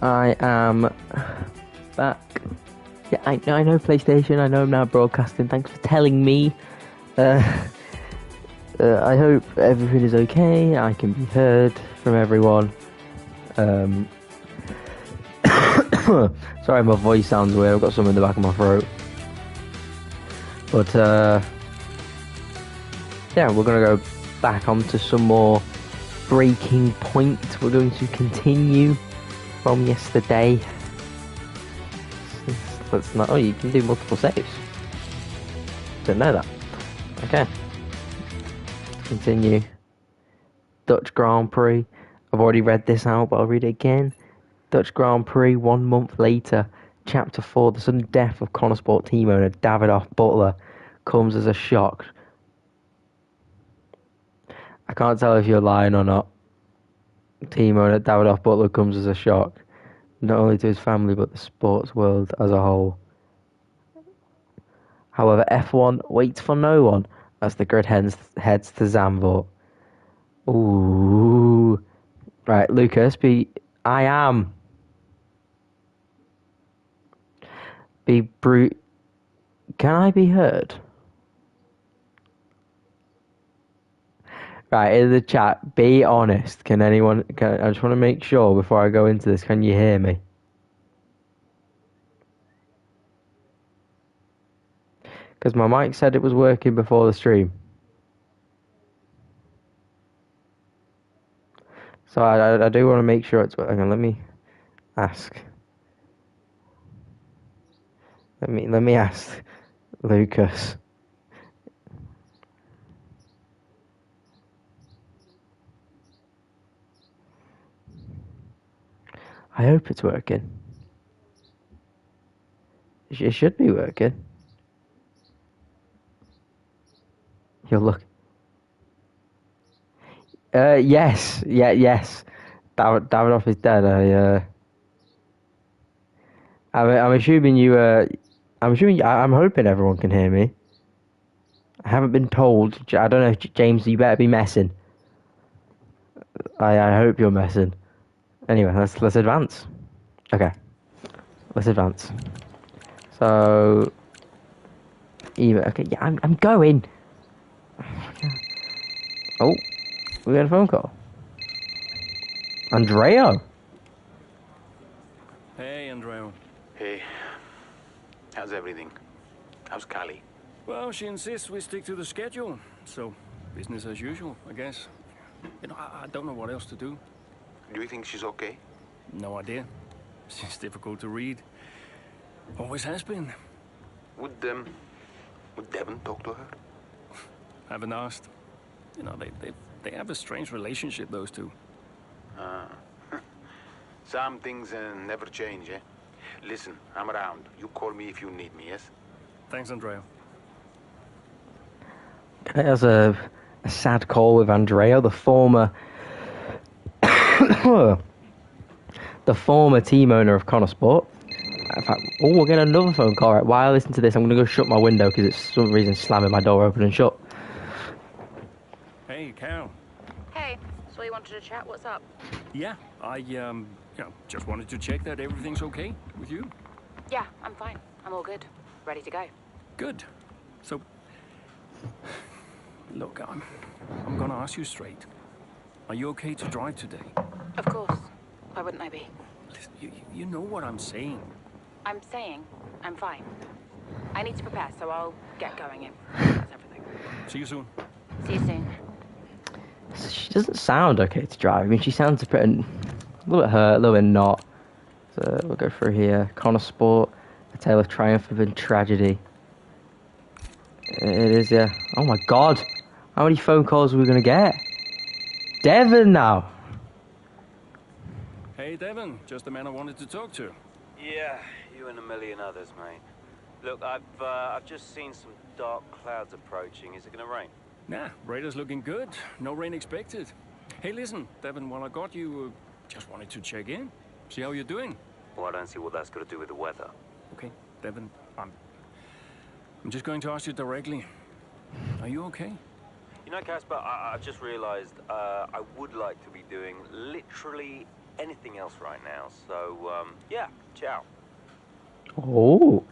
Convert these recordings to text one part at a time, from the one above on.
I am back. Yeah, I know PlayStation. I know I'm now broadcasting. Thanks for telling me. I hope everything is okay. I can be heard from everyone. Sorry, my voice sounds weird. I've got something in the back of my throat. But yeah, we're gonna go back onto some more Breaking Point. We're going to continue from yesterday. Let's not. Oh, you can do multiple saves. Didn't know that. Okay. Continue. Dutch Grand Prix. I've already read this out, but I'll read it again. Dutch Grand Prix 1 month later. Chapter 4. The sudden death of Connosport team owner Davidoff Butler comes as a shock. I can't tell if you're lying or not. Team owner Davidoff Butler comes as a shock, not only to his family but the sports world as a whole. However, F1 waits for no one as the grid heads to Zandvoort. Ooh. Right, Lucas, I am. Be brute. Can I be heard? Right, in the chat, be honest. I just want to make sure before I go into this, can you hear me? Because my mic said it was working before the stream. So I do want to make sure it's working. Let me ask. Let me ask Lucas. I hope it's working. It should be working. You'll look. Yes. Yes. Davidoff is dead. I'm assuming you. I'm hoping everyone can hear me. I haven't been told. I don't know, James. You better be messing. I hope you're messing. Anyway, let's advance. Okay, let's advance. So, Eva. Okay, yeah, I'm going. Oh, we got a phone call. Andrea. Hey, Andrea. Hey, how's everything? How's Callie? Well, she insists we stick to the schedule, so business as usual, I guess. You know, I don't know what else to do. Do you think she's okay? No idea. She's difficult to read. Always has been. Would Devon talk to her? Haven't asked. You know, they have a strange relationship, those two. Some things never change, eh? Listen, I'm around. You call me if you need me, yes? Thanks, Andrea. That was a sad call with Andrea, the former team owner of Connosport. In fact, we're getting another phone call. Right, while I listen to this, I'm going to go shut my window because it's for some reason slamming my door open and shut. Hey, Cal. Hey, so you wanted to chat? What's up? Yeah, I just wanted to check that everything's okay with you. Yeah, I'm fine. I'm all good. Ready to go. Good. So, look, I'm gonna ask you straight. Are you okay to drive today? Of course. Why wouldn't I be? Listen, you know what I'm saying. I'm saying I'm fine. I need to prepare, so I'll get going in. That's everything. See you soon. See you soon. She doesn't sound okay to drive. I mean, she sounds a little bit hurt, a little bit not. So we'll go through here. Connosport, a tale of triumph and tragedy. It is, yeah. Oh my god. How many phone calls are we going to get? Devon now. Hey, Devon. Just the man I wanted to talk to. Yeah, you and a million others, mate. Look, I've just seen some dark clouds approaching. Is it going to rain? Nah, radar's looking good. No rain expected. Hey, listen, Devon, while I got you, just wanted to check in. See how you're doing. Well, I don't see what that's got to do with the weather. Okay, Devon, I'm just going to ask you directly. Are you okay? You know, Casper, I've just realized I would like to be doing literally anything else right now. So, yeah, ciao. Oh,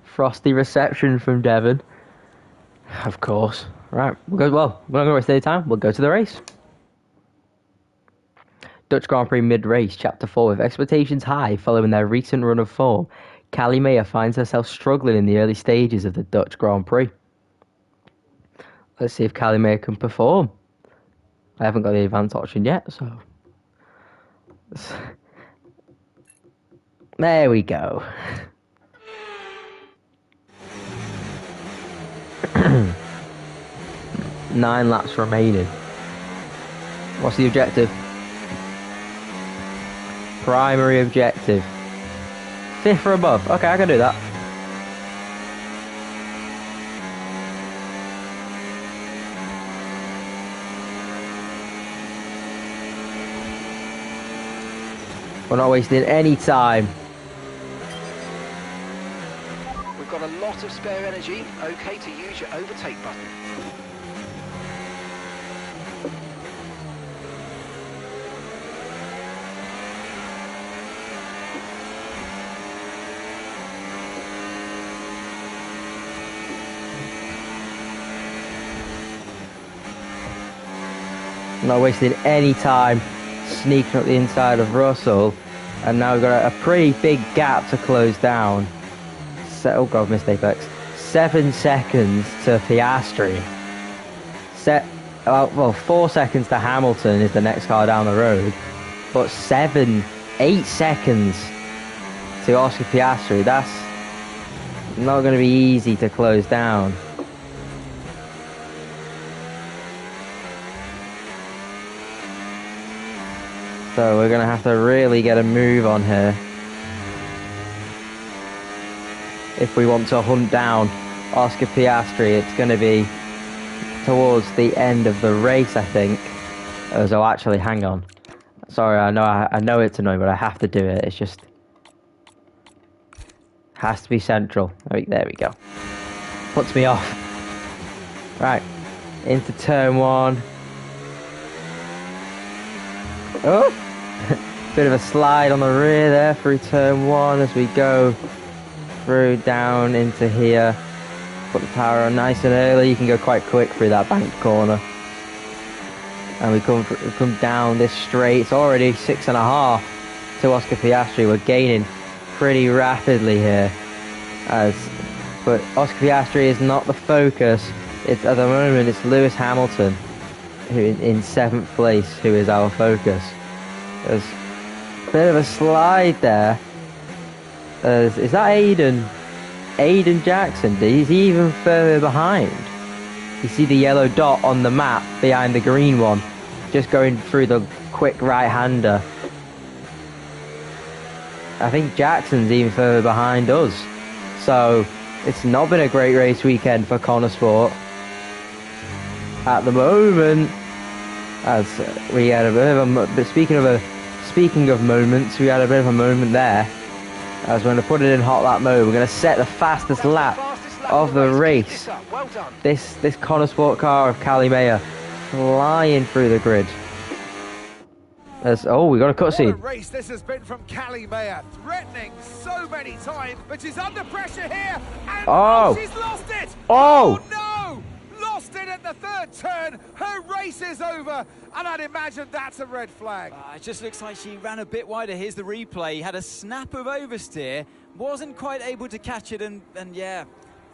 frosty reception from Devon. Of course. Right, we're not going to waste any time. We'll go to the race. Dutch Grand Prix mid-race, Chapter 4. With expectations high following their recent run of form, Callie Mayer finds herself struggling in the early stages of the Dutch Grand Prix. Let's see if Callie Mayer can perform. I haven't got the advanced option yet, so... There we go. Nine laps remaining. What's the objective? Primary objective. 5th or above. Okay, I can do that. We're not wasting any time. We've got a lot of spare energy. Okay to use your overtake button. Not wasting any time sneaking up the inside of Russell, and now we've got a pretty big gap to close down. Oh god, missed apex. 7 seconds to Piastri. 4 seconds to Hamilton is the next car down the road, but 8 seconds to Oscar Piastri. That's not going to be easy to close down. So we're going to have to really get a move on here if we want to hunt down Oscar Piastri. It's going to be towards the end of the race, I think. So actually, hang on. Sorry, I know it's annoying, but I have to do it. It's just has to be central. There we go. Puts me off. Right, into turn 1. Oh, bit of a slide on the rear there through turn 1 as we go through down into here. Put the power on nice and early. You can go quite quick through that banked corner. And we come down this straight. It's already 6.5 to Oscar Piastri. We're gaining pretty rapidly here. But Oscar Piastri is not the focus. At the moment, it's Lewis Hamilton who in 7th place, who is our focus. There's a bit of a slide there. Is that Aiden Jackson? Is he even further behind? You see the yellow dot on the map behind the green one, just going through the quick right-hander. I think Jackson's even further behind us. So it's not been a great race weekend for Connor Sport at the moment. As we had a bit of a, speaking of moments, we had a bit of a moment there. As we're going to put it in hot lap mode, we're going to set the fastest lap of the race. Well done. This Connor Sport car of Callie Mayer flying through the grid. Oh, we got a What a cutscene. race this has been from Callie Mayer, threatening so many times, but she's under pressure here, and she's lost it! Oh! No! Lost it at the 3rd turn, her race is over, and I'd imagine that's a red flag. It just looks like she ran a bit wider. Here's the replay, had a snap of oversteer, wasn't quite able to catch it, and yeah,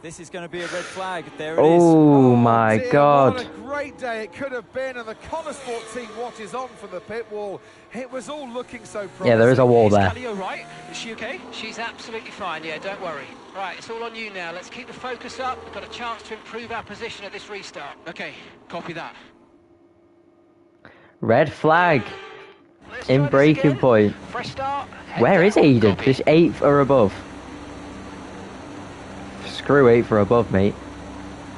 this is going to be a red flag. There it is. Oh my Dear, god. What a great day it could have been, and the Connor Sport team watches on from the pit wall. It was all looking so promising. Yeah, there is a wall there. Is Callie all right? Is she okay? She's absolutely fine, yeah, don't worry. Right, it's all on you now. Let's keep the focus up. We've got a chance to improve our position at this restart. Okay, copy that. Red flag Let's in try this Braking again. Point. Fresh start. Where is Aiden? Copy. Just 8th or above. Screw 8th or above, mate.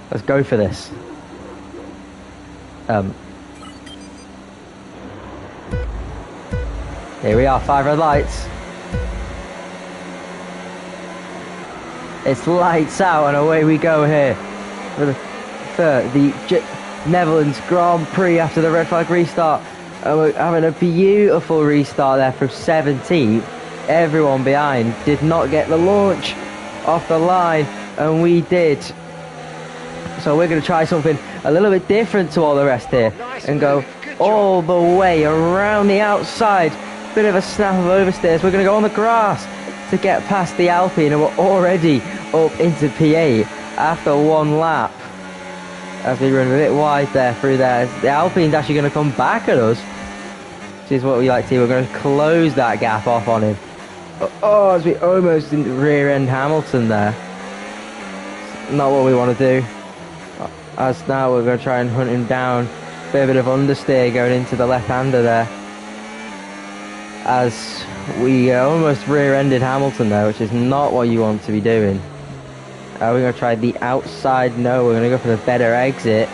Let's go for this. Here we are, 5 red lights. It's lights out and away we go here. For the Netherlands Grand Prix after the red flag restart. And we're having a beautiful restart there from 17th. Everyone behind did not get the launch off the line, and we did. So we're going to try something a little bit different to all the rest here and go all the way around the outside. Bit of a snap of oversteers. We're going to go on the grass to get past the Alpine, and we're already up into P8 after one lap. As we run a bit wide there through there. The Alpine's actually going to come back at us, which is what we like to see. We're going to close that gap off on him. Oh, as we almost rear end Hamilton there. Not what we want to do. As now we're going to try and hunt him down. Bit of understeer going into the left-hander there. As we almost rear-ended Hamilton there, which is not what you want to be doing. We're going to try the outside. No, we're going to go for the better exit,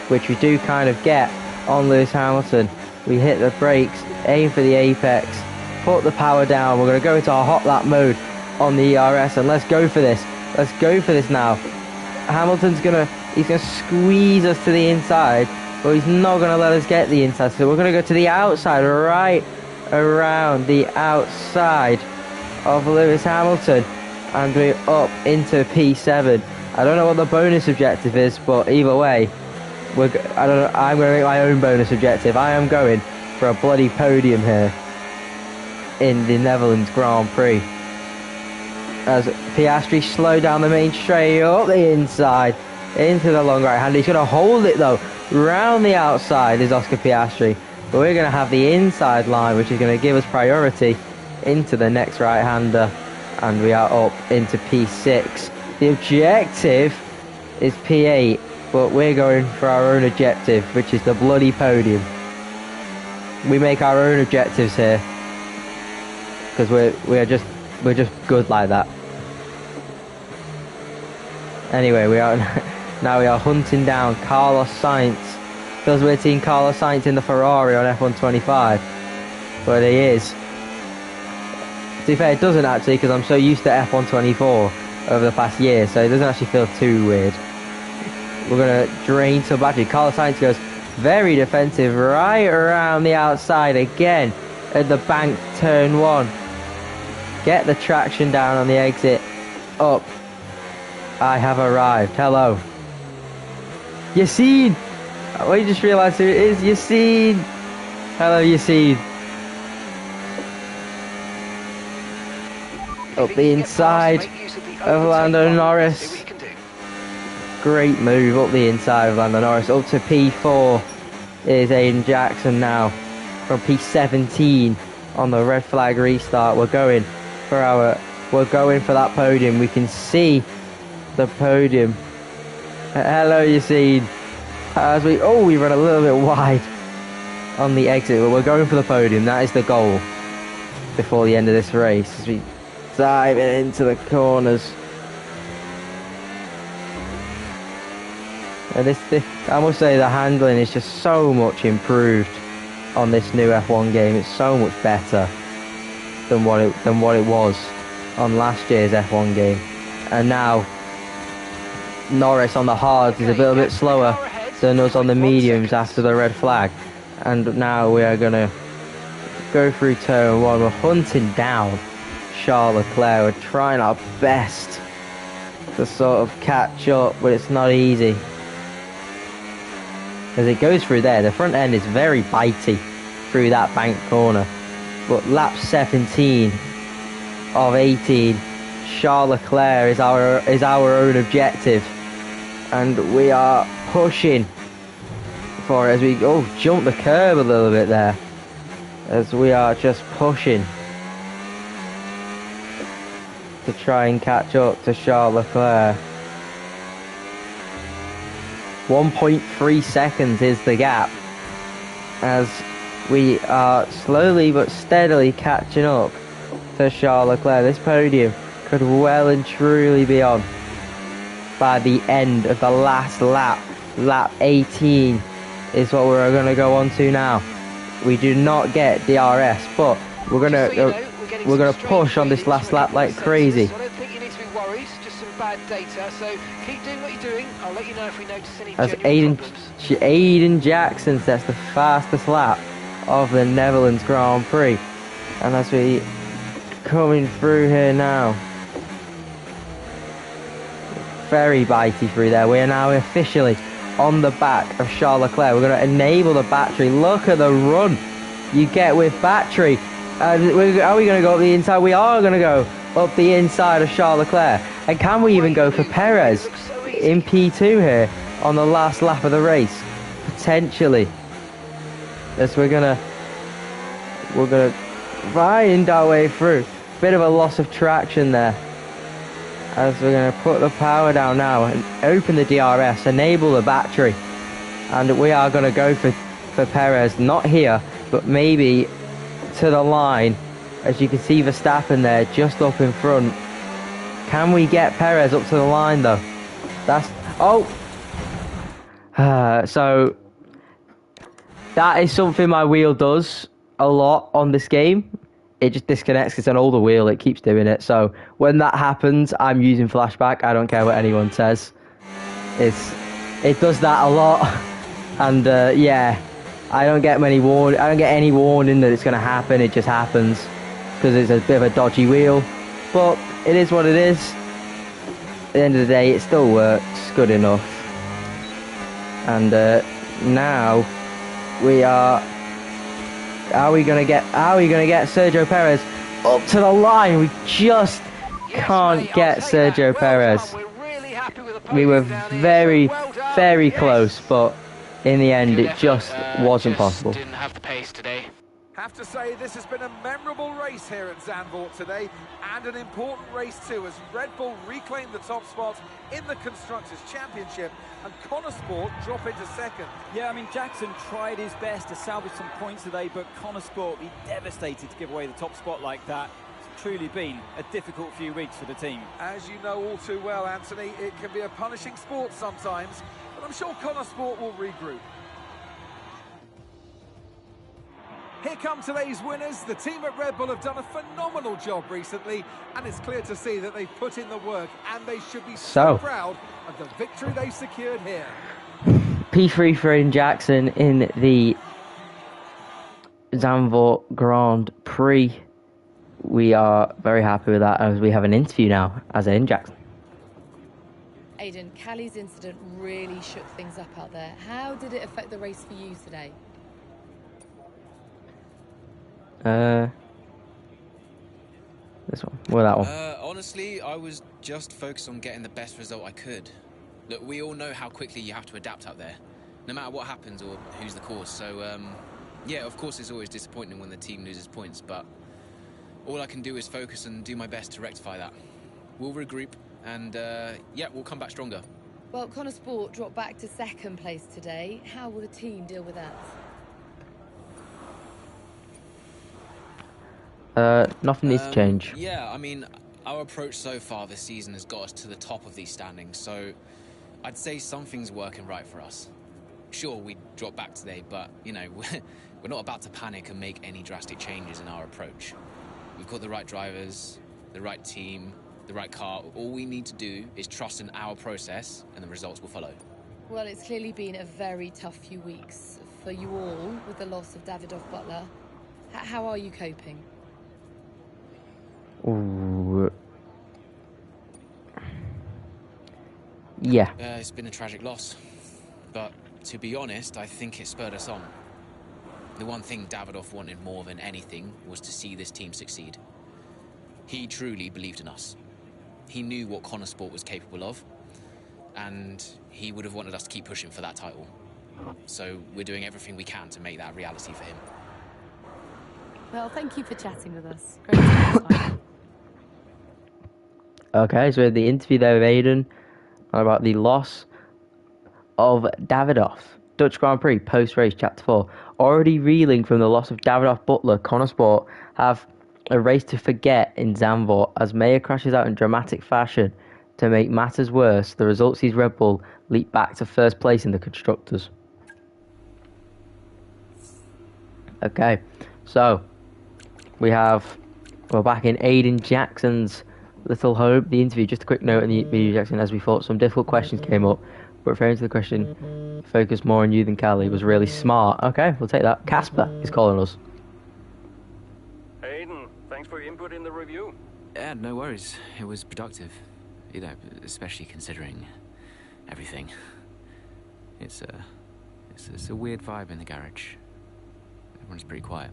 which we do kind of get on Lewis Hamilton. We hit the brakes, aim for the apex, put the power down. We're going to go into our hot lap mode on the ERS, and let's go for this. Let's go for this now. Hamilton's he's gonna squeeze us to the inside, but he's not gonna let us get the inside. So we're gonna go to the outside, right around the outside of Lewis Hamilton, and we're up into P7. I don't know what the bonus objective is, but either way, I'm gonna make my own bonus objective. I am going for a bloody podium here in the Netherlands Grand Prix. As Piastri slowed down the main straight up the inside into the long right hand. He's going to hold it though. Round the outside is Oscar Piastri. But we're going to have the inside line, which is going to give us priority into the next right hander. And we are up into P6. The objective is P8, but we're going for our own objective, which is the bloody podium. We make our own objectives here because we're just good like that. Anyway, we are hunting down Carlos Sainz. Feels weird seeing Carlos Sainz in the Ferrari on F125, but he is. To be fair, it doesn't actually, because I'm so used to F124 over the past year, so it doesn't actually feel too weird. We're going to drain some battery. Carlos Sainz goes very defensive right around the outside again at the bank turn 1. Get the traction down on the exit. Up. I have arrived. Hello. Yassine! We just realised who it is. Yassine! Hello, Yassine. Up the inside of Lando Norris. Great move up the inside of Lando Norris. Up to P4 is Aiden Jackson now. From P17 on the red flag restart. We're going for that podium. We can see the podium. Hello, Yassine. As we run a little bit wide on the exit, but we're going for the podium. That is the goal before the end of this race. As we dive into the corners. And I must say the handling is just so much improved on this new F1 game. It's so much better than what it was on last year's F1 game. And now Norris on the hards is a little bit slower than us on the mediums after the red flag. And now we are going to go through turn 1. We're hunting down Charles Leclerc. We're trying our best to sort of catch up, but it's not easy. As it goes through there, the front end is very bitey through that bank corner. But lap 17 of 18, Charles Leclerc is our own objective, and we are pushing for it as we jump the curb a little bit there, as we are just pushing to try and catch up to Charles Leclerc. 1.3 seconds is the gap, as we are slowly but steadily catching up to Charles Leclerc. This podium could well and truly be on by the end of the last lap. Lap 18 is what we're going to go on to now. We do not get DRS, but we're going to push on this last lap like crazy. I don't think you need to be worried. Just some bad bad data, so keep doing what you're doing. I'll let you know if we notice any As genuine problems. Aiden Jackson sets the fastest lap of the Netherlands Grand Prix. And as we coming through here now, very bitey through there. We are now officially on the back of Charles Leclerc. We're going to enable the battery. Look at the run you get with battery. Are we going to go up the inside? We are going to go up the inside of Charles Leclerc. And can we even go for Perez in P2 here on the last lap of the race? Potentially. As we're gonna find our way through. Bit of a loss of traction there. As we're going to put the power down now and open the DRS, enable the battery. And we are going to go for Perez, not here, but maybe to the line. As you can see Verstappen there, just up in front. Can we get Perez up to the line though? So that is something my wheel does a lot on this game. It just disconnects. It's an older wheel. It keeps doing it. So when that happens, I'm using flashback. I don't care what anyone says. It does that a lot. And yeah, I don't get any warning that it's going to happen. It just happens because it's a bit of a dodgy wheel. But it is what it is. At the end of the day, it still works good enough. And now we are. Are we gonna get Sergio Perez up to the line? We just can't get Sergio Perez. We were very, very close, but in the end, it just wasn't possible. Didn't have the pace today. Have to say, this has been a memorable race here at Zandvoort today, and an important race too, as Red Bull reclaimed the top spot in the Constructors' Championship, and Connor Sport drop into second. Yeah, I mean, Jackson tried his best to salvage some points today, but Connor Sport, he devastated to give away the top spot like that. It's truly been a difficult few weeks for the team. As you know all too well, Anthony, it can be a punishing sport sometimes, but I'm sure Connor Sport will regroup. Here come today's winners. The team at Red Bull have done a phenomenal job recently, and it's clear to see that they've put in the work, and they should be so proud of the victory they secured here. P3 for Aiden Jackson in the Zandvoort Grand Prix. We are very happy with that, as we have an interview now as Aiden Jackson. Aiden, Callie's incident really shook things up out there. How did it affect the race for you today? This one. Well, that one. Honestly, I was just focused on getting the best result I could. Look, we all know how quickly you have to adapt out there, no matter what happens or who's the cause. So, yeah, of course it's always disappointing when the team loses points, but all I can do is focus and do my best to rectify that. We'll regroup and, yeah, we'll come back stronger. Well, Connor Sport dropped back to second place today. How will the team deal with that? Nothing needs to change. Yeah, I mean, our approach so far this season has got us to the top of these standings, so I'd say something's working right for us. Sure, we dropped back today, but, you know, we're not about to panic and make any drastic changes in our approach. We've got the right drivers, the right team, the right car. All we need to do is trust in our process, and the results will follow. Well, it's clearly been a very tough few weeks for you all with the loss of Davidoff Butler. How are you coping? Ooh. Yeah. It's been a tragic loss, but to be honest, I think it spurred us on. The one thing Davidoff wanted more than anything was to see this team succeed. He truly believed in us. He knew what Connor Sport was capable of, and he would have wanted us to keep pushing for that title. So we're doing everything we can to make that a reality for him. Well, thank you for chatting with us. Great to have you. Okay, so the interview there with Aiden about the loss of Davidoff. Dutch Grand Prix post-race, Chapter 4. Already reeling from the loss of Davidoff Butler, Connor Sport have a race to forget in Zandvoort as Mayer crashes out in dramatic fashion. To make matters worse, the result sees Red Bull leap back to first place in the Constructors. Okay, so we're back in Aiden Jackson's Little hope. The interview. Just a quick note in the video, Jackson. As we thought, some difficult questions came up, but referring to the question, focus more on you than Callie was really smart. Okay, we'll take that. Casper is calling us. Aiden, thanks for your input in the review. Yeah, no worries. It was productive. You know, especially considering everything. It's a weird vibe in the garage. Everyone's pretty quiet.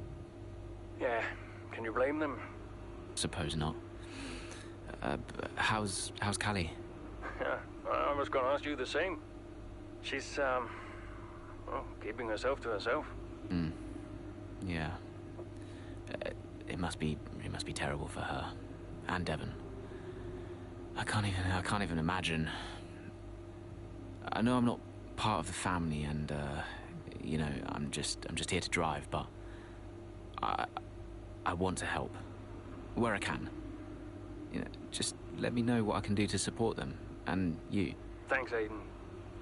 Yeah, can you blame them? Suppose not. How's Callie? Yeah, I was gonna ask you the same. She's, well, keeping herself to herself. Yeah. It must be terrible for her. And Devon. I can't even imagine. I know I'm not part of the family and, you know, I'm just here to drive, but I want to help. Where I can. You know, just let me know what I can do to support them. And you. Thanks, Aiden.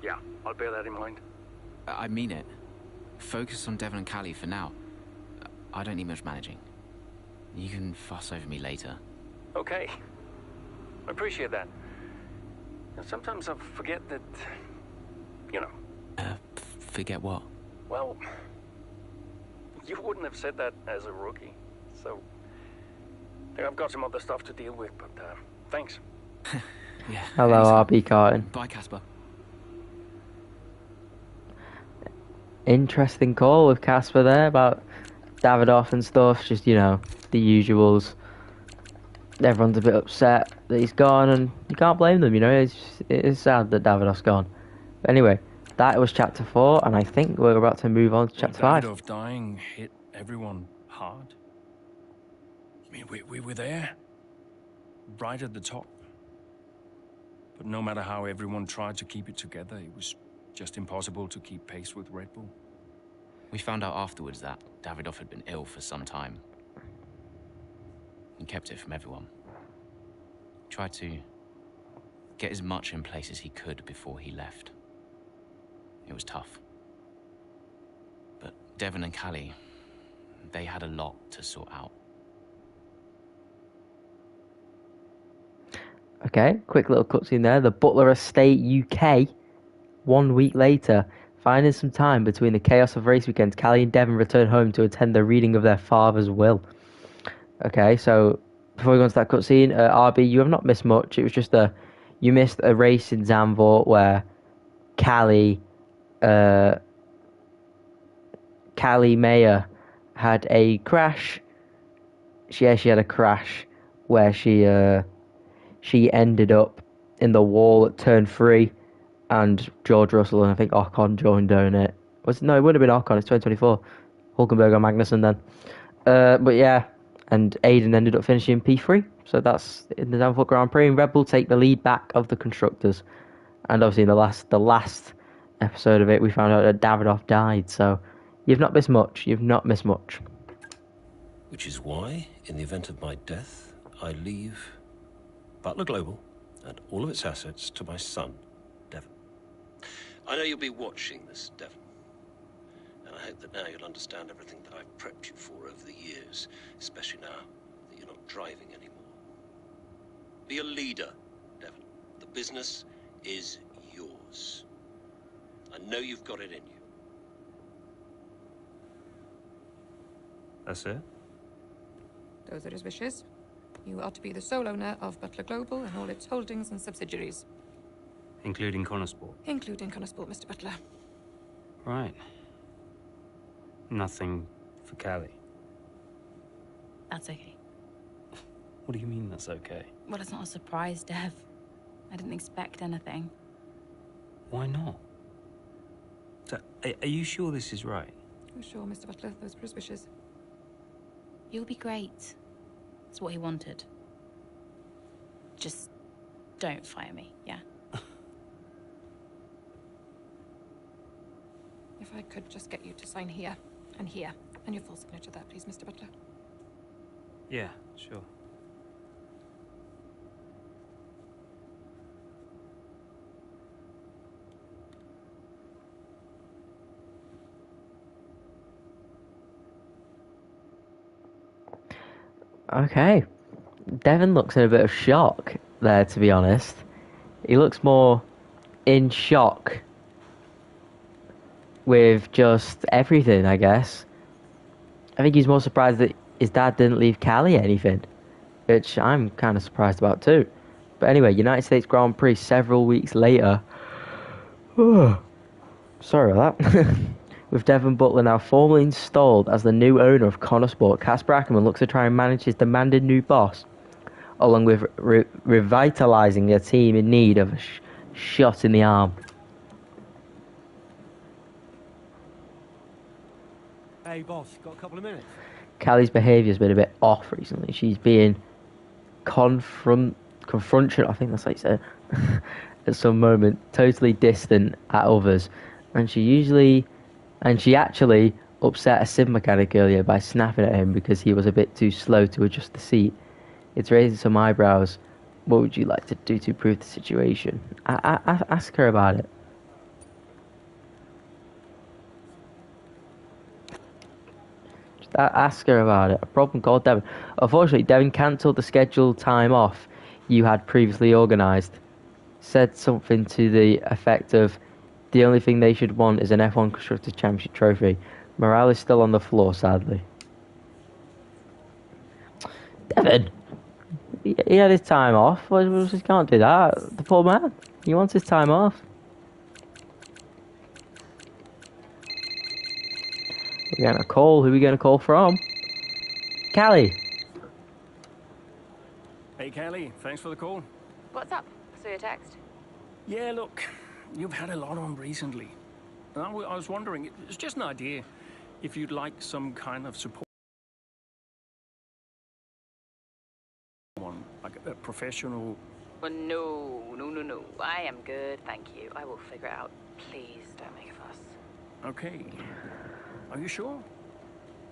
Yeah, I'll bear that in mind. I mean it. Focus on Devon and Callie for now. I don't need much managing. You can fuss over me later. Okay. I appreciate that. And sometimes I forget that, you know. Forget what? Well, you wouldn't have said that as a rookie. So, I think I've got some other stuff to deal with, but thanks. Yeah. Hello, RB Carton. Bye, Casper. Interesting call with Casper there about Davidoff and stuff. Just, you know, the usuals. Everyone's a bit upset that he's gone, and you can't blame them, you know. It is sad that Davidoff's gone. But anyway, that was chapter 4, and I think we're about to move on to chapter 5. Davidoff dying hit everyone hard. I mean, we were there, right at the top. But no matter how everyone tried to keep it together, it was just impossible to keep pace with Red Bull. We found out afterwards that Davidoff had been ill for some time. He kept it from everyone. Tried to get as much in place as he could before he left. It was tough. But Devon and Callie, they had a lot to sort out. Okay, quick little cutscene there. The Butler Estate UK, 1 week later, finding some time between the chaos of race weekends, Callie and Devon return home to attend the reading of their father's will. Okay, so before we go into that cutscene, RB, you have not missed much. It was just you missed a race in Zandvoort where Callie Mayer had a crash. She had a crash where she ended up in the wall at turn 3, and George Russell and I think Ocon joined her in it. No, it would have been Ocon. It's 2024. Hulkenberg and Magnussen then. But yeah, and Aiden ended up finishing P3. So that's in the Zandvoort Grand Prix. And Red Bull take the lead back of the constructors. And obviously in the last episode of it, we found out that Davidoff died. So you've not missed much. You've not missed much. Which is why, in the event of my death, I leave Butler Global and all of its assets to my son, Devon. I know you'll be watching this, Devon. And I hope that now you'll understand everything that I've prepped you for over the years, especially now that you're not driving anymore. Be a leader, Devon. The business is yours. I know you've got it in you. That's it? Those are his wishes. You are to be the sole owner of Butler Global and all its holdings and subsidiaries. Including Connorsport? Including Connorsport, Mr. Butler. Right. Nothing for Callie? That's okay. What do you mean that's okay? Well, it's not a surprise, Dev. I didn't expect anything. Why not? So, are you sure this is right? Oh, sure, Mr. Butler. Those were his wishes. You'll be great. It's what he wanted. Just don't fire me, yeah? If I could just get you to sign here, and your full signature there, please, Mr. Butler. Yeah, sure. Okay. Devon looks in a bit of shock there, to be honest. He looks more in shock with just everything, I guess. I think he's more surprised that his dad didn't leave Callie anything, which I'm kind of surprised about too. But anyway, United States Grand Prix several weeks later. Sorry about that. With Devon Butler now formally installed as the new owner of Connor Sport, Casper Ackerman looks to try and manage his demanding new boss, along with revitalising a team in need of a shot in the arm. Hey, boss, got a couple of minutes? Callie's behaviour's been a bit off recently. She's being confrontational, I think that's how you say it, at some moment, totally distant at others. And she actually upset a sim mechanic earlier by snapping at him because he was a bit too slow to adjust the seat. It's raising some eyebrows. What would you like to do to improve the situation? Ask her about it. Just ask her about it. A problem called Devon. Unfortunately, Devon cancelled the scheduled time off you had previously organised. Said something to the effect of, the only thing they should want is an F1 Constructors' Championship trophy. Morale is still on the floor, sadly. Devon! He had his time off. He can't do that. The poor man. He wants his time off. We're getting a call. Who are we going to call from? Callie. Hey, Callie. Thanks for the call. What's up? Saw your text. Yeah, look, you've had a lot on recently. And I was wondering, it's just an idea, if you'd like some kind of support. One, like a professional... Well, no. I am good, thank you. I will figure it out. Please don't make a fuss. Okay. Are you sure?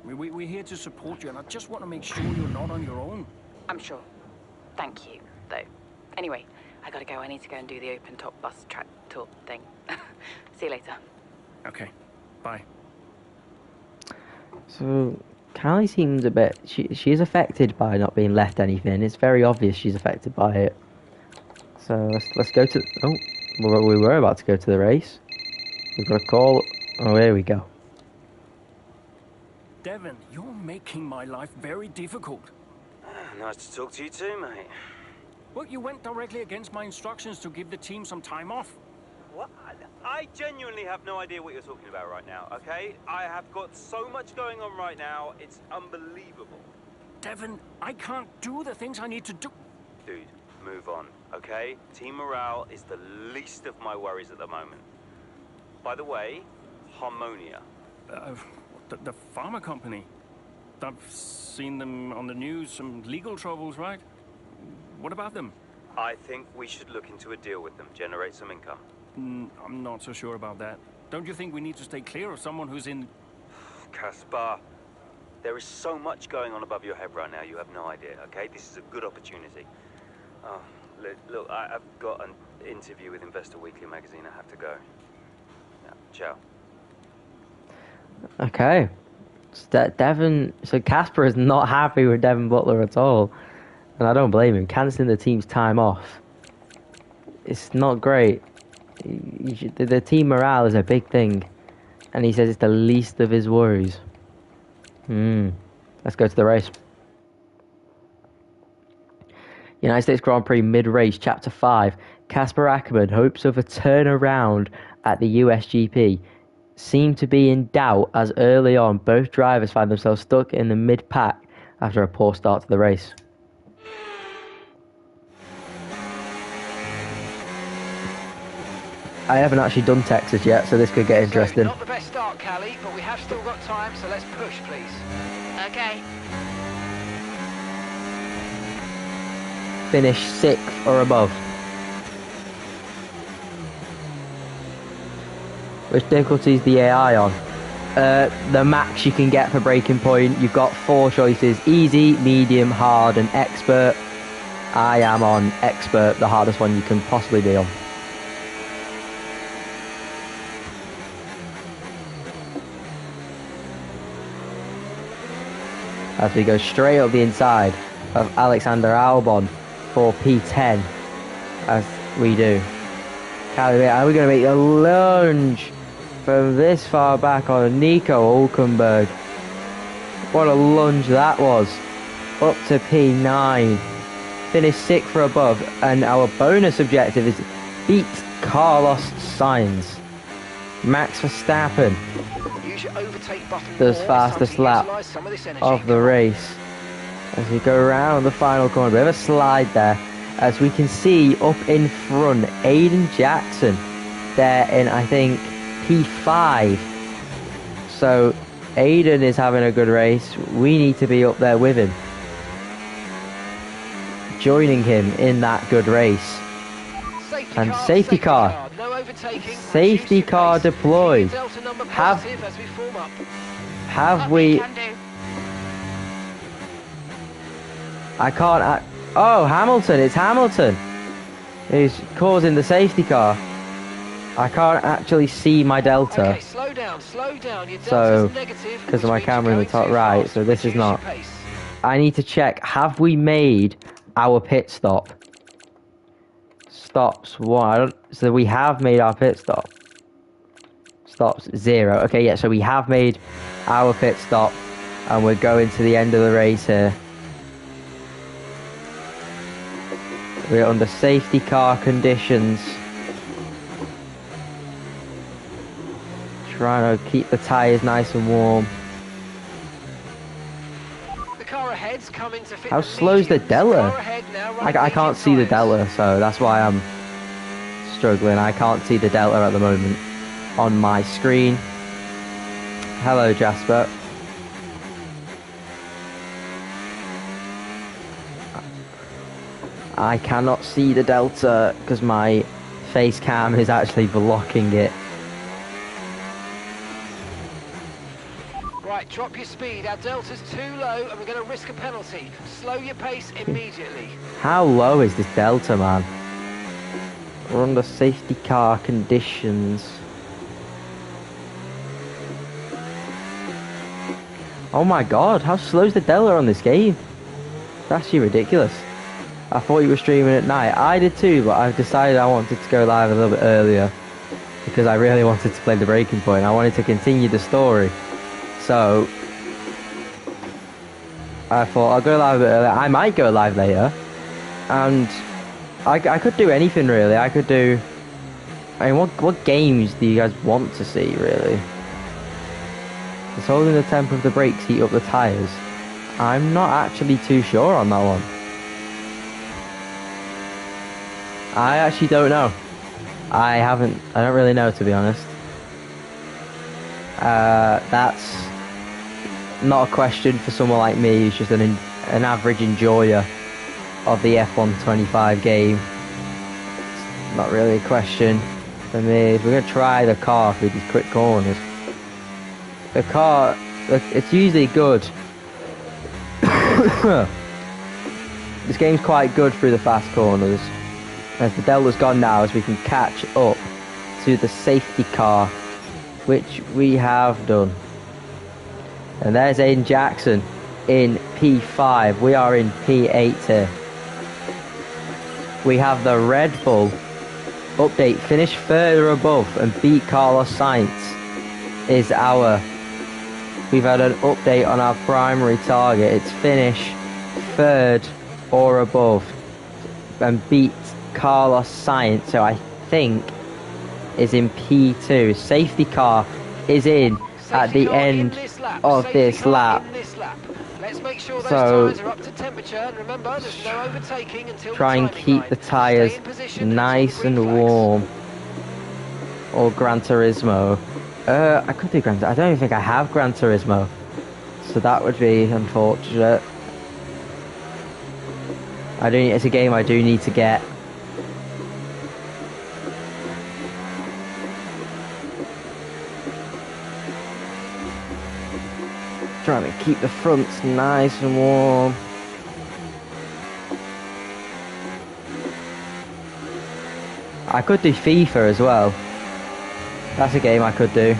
We're here to support you, and I just want to make sure you're not on your own. I'm sure. Thank you, though. Anyway, I gotta go. I need to go and do the open-top bus track tour thing. See you later. Okay. Bye. So, Callie seems a bit... She is affected by not being left anything. It's very obvious she's affected by it. So, let's go to... Oh, we were about to go to the race. We've got a call. Oh, here we go. Devon, you're making my life very difficult. Nice to talk to you too, mate. Well, you went directly against my instructions to give the team some time off. What? I genuinely have no idea what you're talking about right now, okay? I have got so much going on right now, it's unbelievable. Devon, I can't do the things I need to do. Dude, move on, okay? Team morale is the least of my worries at the moment. By the way, Harmonia. The pharma company. I've seen them on the news, some legal troubles, right? What about them? I think we should look into a deal with them, generate some income. I'm not so sure about that. Don't you think we need to stay clear of someone who's in... Caspar, there is so much going on above your head right now, you have no idea, okay? This is a good opportunity. Oh, look, I've got an interview with Investor Weekly magazine. I have to go. Yeah, ciao. Okay. So Casper is not happy with Devon Butler at all. And I don't blame him. Cancelling the team's time off. It's not great. The team morale is a big thing. And he says it's the least of his worries. Let's go to the race. United States Grand Prix mid-race, Chapter 5. Casper Ackerman hopes of a turnaround at the USGP. Seem to be in doubt as early on both drivers find themselves stuck in the mid-pack after a poor start to the race. I haven't actually done Texas yet, so this could get interesting. Not the best start, Callie, but we have still got time, so let's push, please. Okay. Finish 6th or above. Which difficulty is the AI on? The max you can get for Braking Point. You've got 4 choices: easy, medium, hard, and expert. I am on expert, the hardest one you can possibly be on. As we go straight up the inside of Alexander Albon for P10 as we do. Are we going to make a lunge from this far back on Nico Hulkenberg? What a lunge that was. Up to P9. Finish 6th or above. And our bonus objective is beat Carlos Sainz. Max Verstappen does fastest lap of the race. As we go around the final corner, we have a slide there. As we can see up in front, Aiden Jackson there in, I think, P5. So Aiden is having a good race. We need to be up there with him, joining him in that good race. And safety car. Safety car deployed. Have we... I can't... Oh, Hamilton. It's Hamilton who's causing the safety car. I can't actually see my delta. Okay, slow down. Your So, delta's negative, because of my which means camera in you're the top going too right, fast. so this is Reduce your not. pace. I need to check, have we made our pit stop? Stops 1. So we have made our pit stop. Stops 0. Okay, yeah, so we have made our pit stop. And we're going to the end of the race here. We're under safety car conditions. Trying to keep the tyres nice and warm. The car ahead's coming to fit How the slow's the mediums. Delta? Car ahead now, running I can't medium see the tyres. Delta, so that's why I'm struggling. I can't see the Delta at the moment on my screen. Hello, Jasper. I cannot see the Delta because my face cam is actually blocking it. Right, drop your speed. Our delta's too low and we're going to risk a penalty. Slow your pace immediately. How low is this Delta, man? We're under safety car conditions. Oh my god, how slow's the Delta on this game? That's actually ridiculous. I thought you were streaming at night. I did too, but I've decided I wanted to go live a little bit earlier because I really wanted to play the Breaking Point. I wanted to continue the story. So I thought I'll go live a bit earlier. I might go live later. And I could do anything really. I could do... I mean, what games do you guys want to see, really? Is holding the tempo of the brakes heat up the tyres? I'm not actually too sure on that one. I actually don't know. I don't really know, to be honest. That's not a question for someone like me who's just an average enjoyer of the F1 25 game. It's not really a question for me. We're going to try the car through these quick corners. The car, it's usually good. This game's quite good through the fast corners. As the Delta's gone now, as we can catch up to the safety car, which we have done. And there's Aiden Jackson in P5. We are in P8 here. We have the Red Bull update. Finish further above and beat Carlos Sainz is our... We've had an update on our primary target. It's finish third or above and beat Carlos Sainz, so I think is in P2. Safety car is in at the end of this lap. Let's make sure those So tyres are up to temperature, and remember, there's no overtaking until try and keep the tyres nice and warm. Or Gran Turismo. I could do Gran Turismo. I don't even think I have Gran Turismo, so that would be unfortunate. It's a game I do need to get. Trying to keep the fronts nice and warm. I could do FIFA as well. That's a game I could do.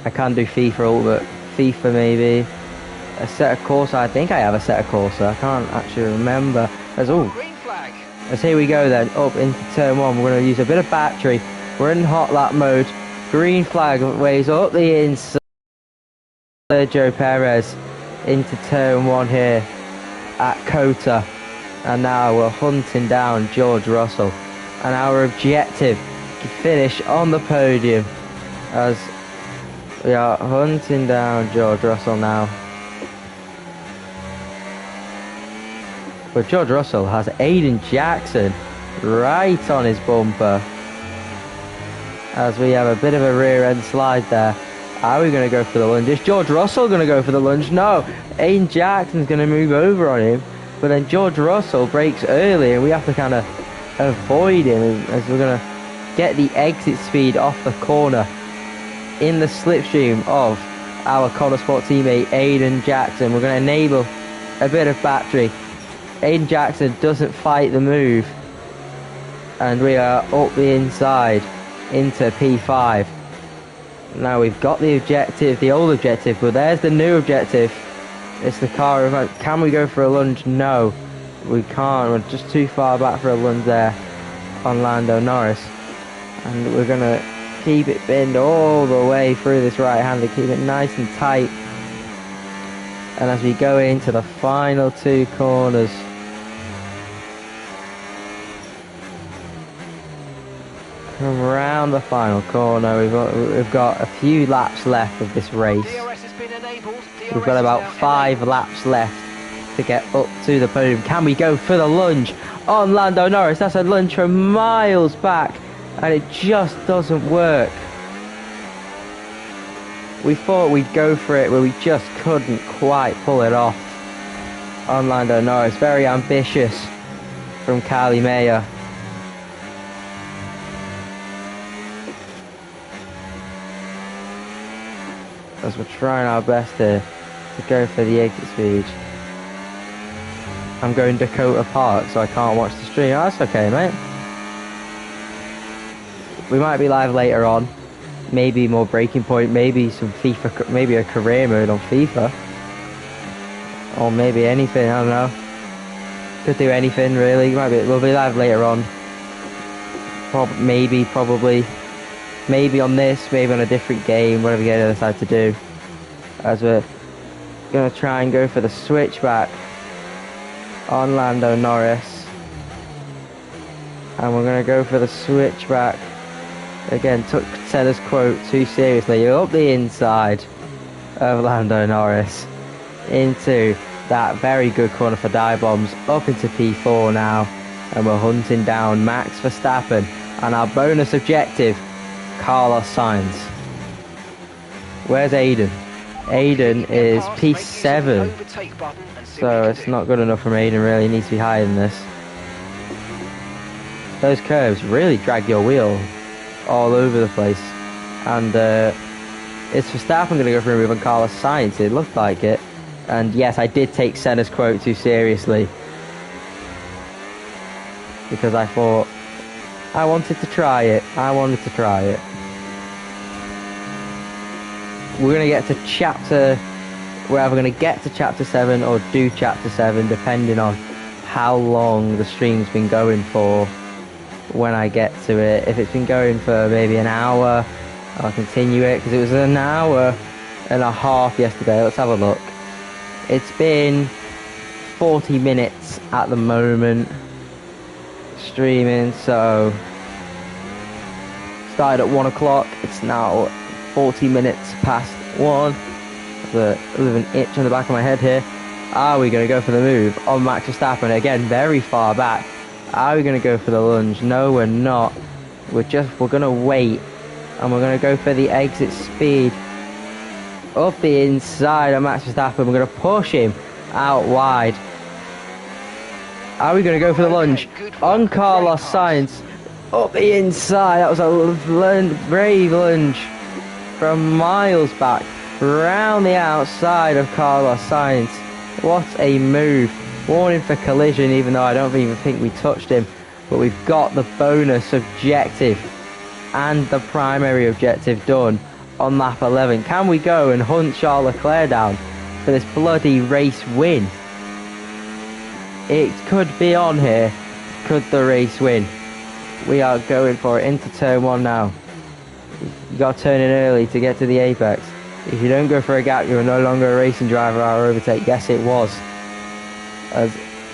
I can do FIFA Ultimate. FIFA maybe. a set of Corsa. I think I have a set of Corsa. I can't actually remember. As Green flag. as here we go then, up into turn 1. We're going to use a bit of battery. We're in hot lap mode. Green flag waves up the inside. Sergio Perez into turn 1 here at Cota. And now we're hunting down George Russell. And our objective to finish on the podium as we are hunting down George Russell now. But George Russell has Aiden Jackson right on his bumper. As we have a bit of a rear end slide there. Are we going to go for the lunge? Is George Russell going to go for the lunge? No. Aiden Jackson's going to move over on him. But then George Russell brakes early and we have to kind of avoid him as we're going to get the exit speed off the corner in the slipstream of our Connosport teammate Aiden Jackson. We're going to enable a bit of battery. Aiden Jackson doesn't fight the move and we are up the inside into P5. Now we've got the objective, the old objective, but there's the new objective. It's the car remote. Can we go for a lunge? No, we can't. We're just too far back for a lunge there on Lando Norris. And we're going to keep it binned all the way through this right-hander, keep it nice and tight. And as we go into the final 2 corners, come around the final corner, we've got a few laps left of this race. We've got about 5 laps left to get up to the podium. Can we go for the lunge on Lando Norris? That's a lunge from miles back and it just doesn't work. We thought we'd go for it, but we just couldn't quite pull it off on Lando Norris. Very ambitious from Carly Mayer. As we're trying our best here to go for the exit speed. I'm going Dakota Park, so I can't watch the stream. Oh, that's okay, mate. We might be live later on. Maybe more Braking Point, maybe some FIFA, maybe a career mode on FIFA. Or maybe anything, I don't know. Could do anything really. We'll be live later on. Probably. Maybe on this, maybe on a different game, whatever you decide to do. As we're going to try and go for the switchback on Lando Norris. And we're going to go for the switchback. Again, took Senna's quote too seriously. You're up the inside of Lando Norris into that very good corner for dive bombs. Up into P4 now. And we're hunting down Max Verstappen. And our bonus objective, Carlos Sainz. Where's Aiden? Aiden is P7. So it's not good enough from Aiden really. He needs to be higher than this. Those curves really drag your wheel all over the place. And it's Verstappen going to go for a move on Carlos Sainz. It looked like it. And yes, I did take Senna's quote too seriously. Because I thought, I wanted to try it. We're going to get to chapter... We're either going to get to chapter 7 or do chapter 7, depending on how long the stream's been going for when I get to it. If it's been going for maybe an hour, I'll continue it, because it was an hour and a half yesterday. Let's have a look. It's been 40 minutes at the moment streaming, so started at 1 o'clock. It's now 40 minutes past 1. There's a bit of an itch on the back of my head here. Are we going to go for the move on Max Verstappen? Again, very far back. Are we going to go for the lunge? No, we're not. We're going to wait. And we're going to go for the exit speed. Up the inside of Max Verstappen. We're going to push him out wide. Are we going to go for the lunge on Carlos Sainz? Up the inside. That was a brave lunge from miles back. Round the outside of Carlos Sainz. What a move. Warning for collision, even though I don't even think we touched him. But we've got the bonus objective and the primary objective done on lap 11. Can we go and hunt Charles Leclerc down? for this bloody race win. It could be on here. Could the race win? We are going for it into turn 1 now. You got to turn in early to get to the apex. If you don't go for a gap, you're no longer a racing driver or overtake. Yes, it was. As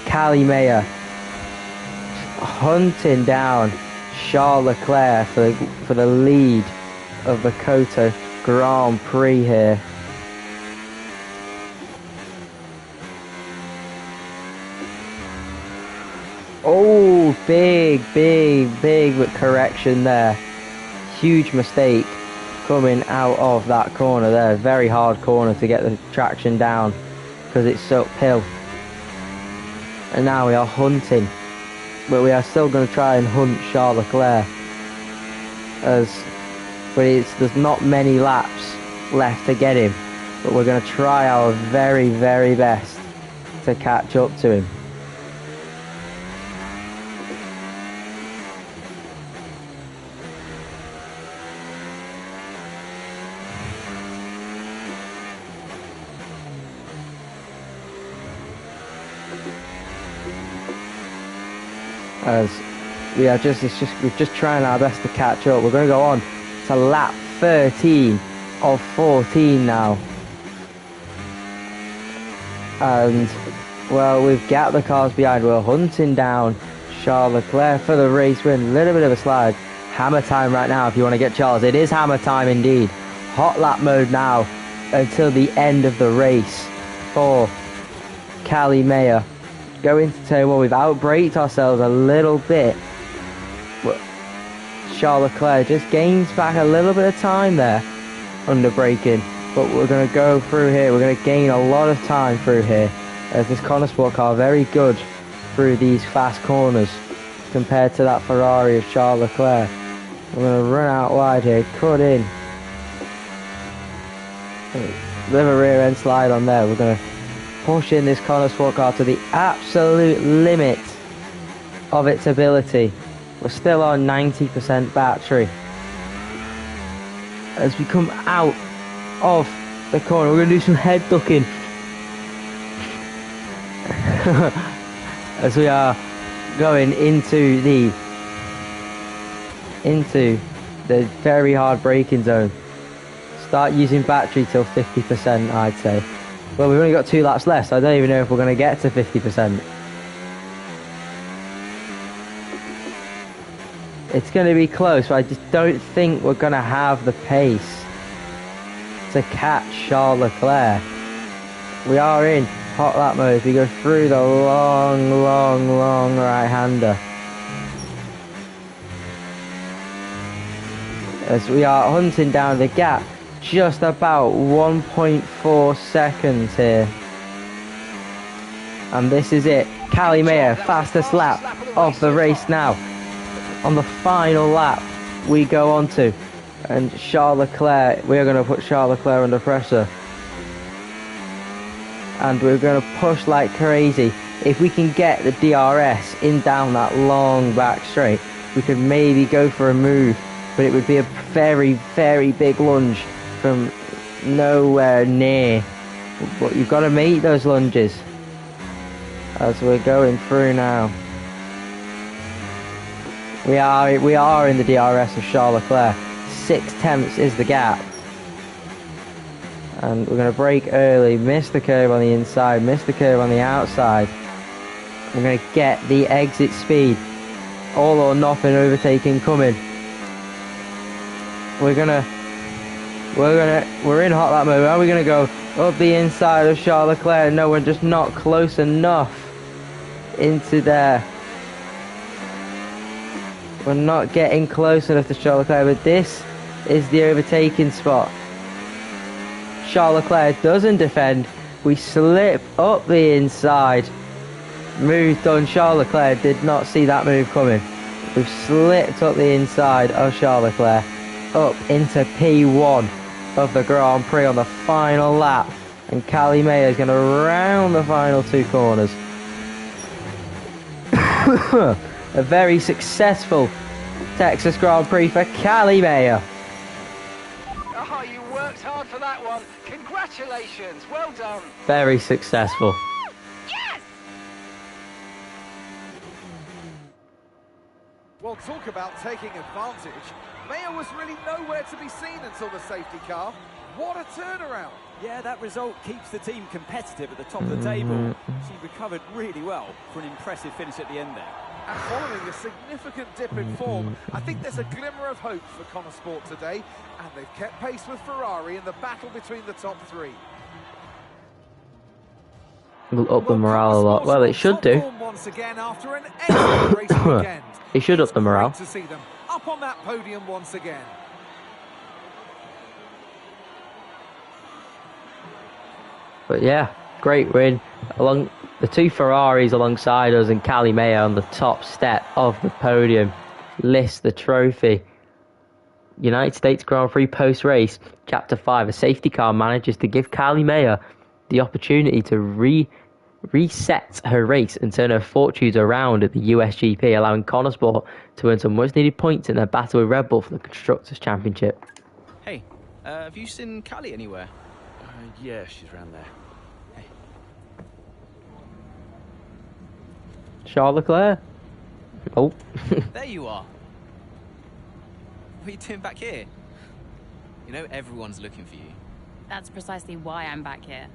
Callie Mayer hunting down Charles Leclerc for the lead of the Koto Grand Prix here. Oh, big correction there. Huge mistake coming out of that corner there. Very hard corner to get the traction down because it's so uphill. And now we are hunting, but we are still going to try and hunt Charles Leclerc, but there's not many laps left to get him, but we're going to try our very best to catch up to him. As we're just trying our best to catch up. We're going to go on to lap 13 of 14 now. And, well, we've got the cars behind. We're hunting down Charles Leclerc for the race win. A little bit of a slide. Hammer time right now if you want to get Charles. It is hammer time indeed. Hot lap mode now until the end of the race for Callie Mayer. Go into turn 1. We've outbraked ourselves a little bit. Charles Leclerc just gains back a little bit of time there under braking. But we're going to go through here. We're going to gain a lot of time through here. As this Conesport car very good through these fast corners compared to that Ferrari of Charles Leclerc. We're going to run out wide here. Cut in. Bit of a rear end slide on there. We're going to push in this Conesport car to the absolute limit of its ability. We're still on 90% battery. As we come out of the corner, we're going to do some head ducking. As we are going into the very hard braking zone. Start using battery till 50%, I'd say. Well, we've only got 2 laps left, so I don't even know if we're going to get to 50%. It's going to be close, but I just don't think we're going to have the pace to catch Charles Leclerc. We are in hot lap mode as we go through the long right-hander. As we are hunting down the gap. Just about 1.4 seconds here. And this is it. Callie Mayer, fastest lap of the race now. On the final lap we go on to. And Charles Leclerc, we're going to put Charles Leclerc under pressure. And we're going to push like crazy. If we can get the DRS in down that long back straight, we could maybe go for a move. But it would be a very big lunge from nowhere near. But you've got to make those lunges as we're going through now. We are in the DRS of Charles Leclerc. 6/10 is the gap. And we're going to brake early, miss the curve on the inside, miss the curve on the outside. We're going to get the exit speed. All or nothing overtaking coming. We're in hot lap mode. Are we going to go up the inside of Charles Leclerc? No, we're just not close enough into there. We're not getting close enough to Charles Leclerc, but this is the overtaking spot. Charles Leclerc doesn't defend. We slip up the inside. Move done. Charles Leclerc did not see that move coming. We've slipped up the inside of Charles Leclerc up into P1 of the Grand Prix on the final lap, and Callie Mayer is going to round the final 2 corners. A very successful Texas Grand Prix for Callie Mayer. Oh, you worked hard for that one. Congratulations. Well done. Very successful. Yes! Well, talk about taking advantage. Mayer was really nowhere to be seen until the safety car. What a turnaround. Yeah, that result keeps the team competitive at the top of the table. She recovered really well for an impressive finish at the end there. And following a significant dip in form, I think there's a glimmer of hope for Connosport today, and they've kept pace with Ferrari in the battle between the top three. Will up the morale a lot. Well, it should do. Once again after an excellent race weekend. It should up the morale. Great to see them up on that podium once again. But yeah, great win. Along the two Ferraris alongside us and Callie Mayer on the top step of the podium. Lift the trophy. United States Grand Prix post-race, Chapter 5. A safety car manages to give Callie Mayer the opportunity to reset her race and turn her fortunes around at the USGP, allowing Connosport to earn some much-needed points in their battle with Red Bull for the Constructors' Championship. Hey, have you seen Callie anywhere? Yeah, she's around there. Hey. Charles Leclerc. Oh. There you are. What are you doing back here? You know everyone's looking for you. That's precisely why I'm back here.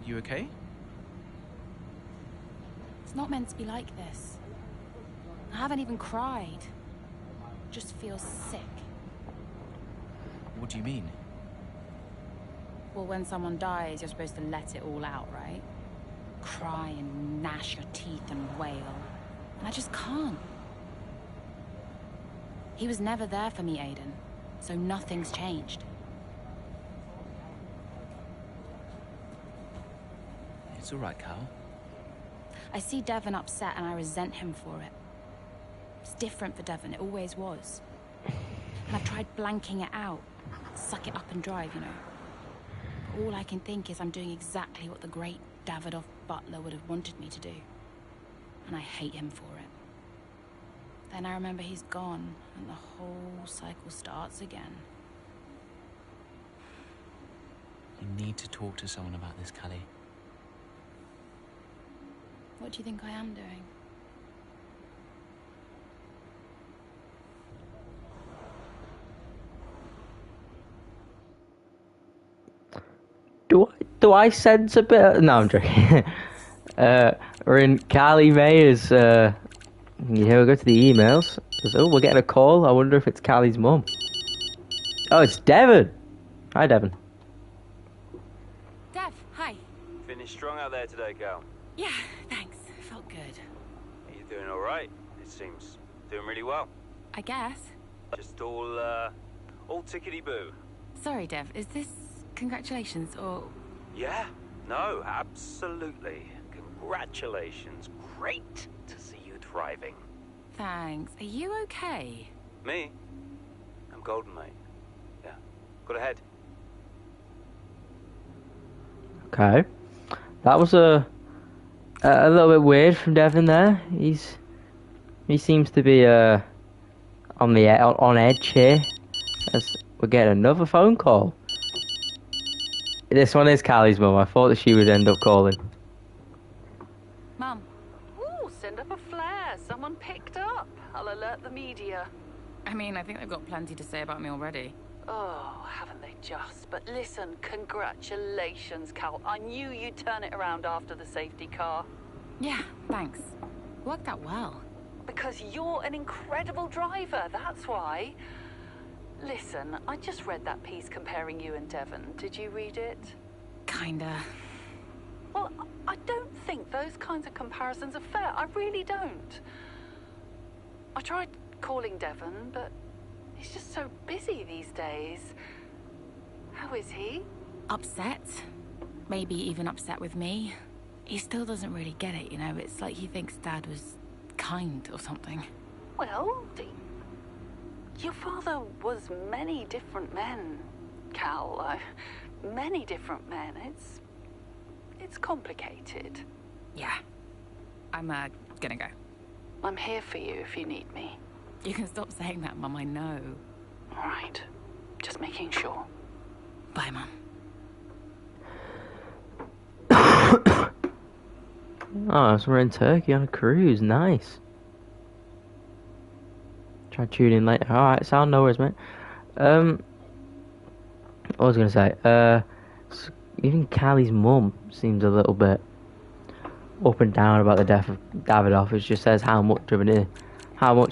You okay? It's not meant to be like this. I haven't even cried. Just feel sick. What do you mean? Well, when someone dies, you're supposed to let it all out, right? Cry and gnash your teeth and wail. And I just can't. He was never there for me, Aiden. So nothing's changed. It's all right, Cal. I see Devon upset and I resent him for it. It's different for Devon, it always was. And I've tried blanking it out. Suck it up and drive, you know. But all I can think is I'm doing exactly what the great Davidoff Butler would have wanted me to do. And I hate him for it. Then I remember he's gone, and the whole cycle starts again. You need to talk to someone about this, Callie. What do you think I am doing? Do I sense a bit? No, I'm joking. We're in Callie Mayer's. Here we go to the emails. Oh, we're getting a call. I wonder if it's Callie's mum. Oh, it's Devon. Hi, Devon. Dev, hi. Finished strong out there today, Cal. Yeah, thanks. Felt good. Are you doing all right? It seems doing really well. I guess. Just all tickety-boo. Sorry, Dev. Is this congratulations or... Yeah, no, absolutely. Congratulations. Great to see you thriving. Thanks. Are you okay? Me? I'm golden, mate. Yeah. Got ahead. Okay. That was a little bit weird from Devon there. He seems to be on edge here. As we're getting another phone call. This one is Callie's mum. I thought that she would end up calling. Mum. Ooh, send up a flare. Someone picked up. I'll alert the media. I mean, I think they've got plenty to say about me already. Oh, haven't they just? But listen, congratulations, Cal. I knew you'd turn it around after the safety car. Yeah, thanks. Worked out well. Because you're an incredible driver, that's why. Listen, I just read that piece comparing you and Devon. Did you read it? Kinda. Well, I don't think those kinds of comparisons are fair. I really don't. I tried calling Devon, but he's just so busy these days. How is he? Upset. Maybe even upset with me. He still doesn't really get it, you know? It's like he thinks Dad was kind or something. Well, your father was many different men, Cal. Many different men. It's complicated. Yeah. I'm gonna go. I'm here for you if you need me. You can stop saying that, Mum, I know. All right. Just making sure. Bye, Mum. Oh, so we're in Turkey on a cruise. Nice. Try to tune in later. Alright, sound no worries, mate. What was I going to say? Even Callie's mum seems a little bit up and down about the death of Davidoff, which just says how much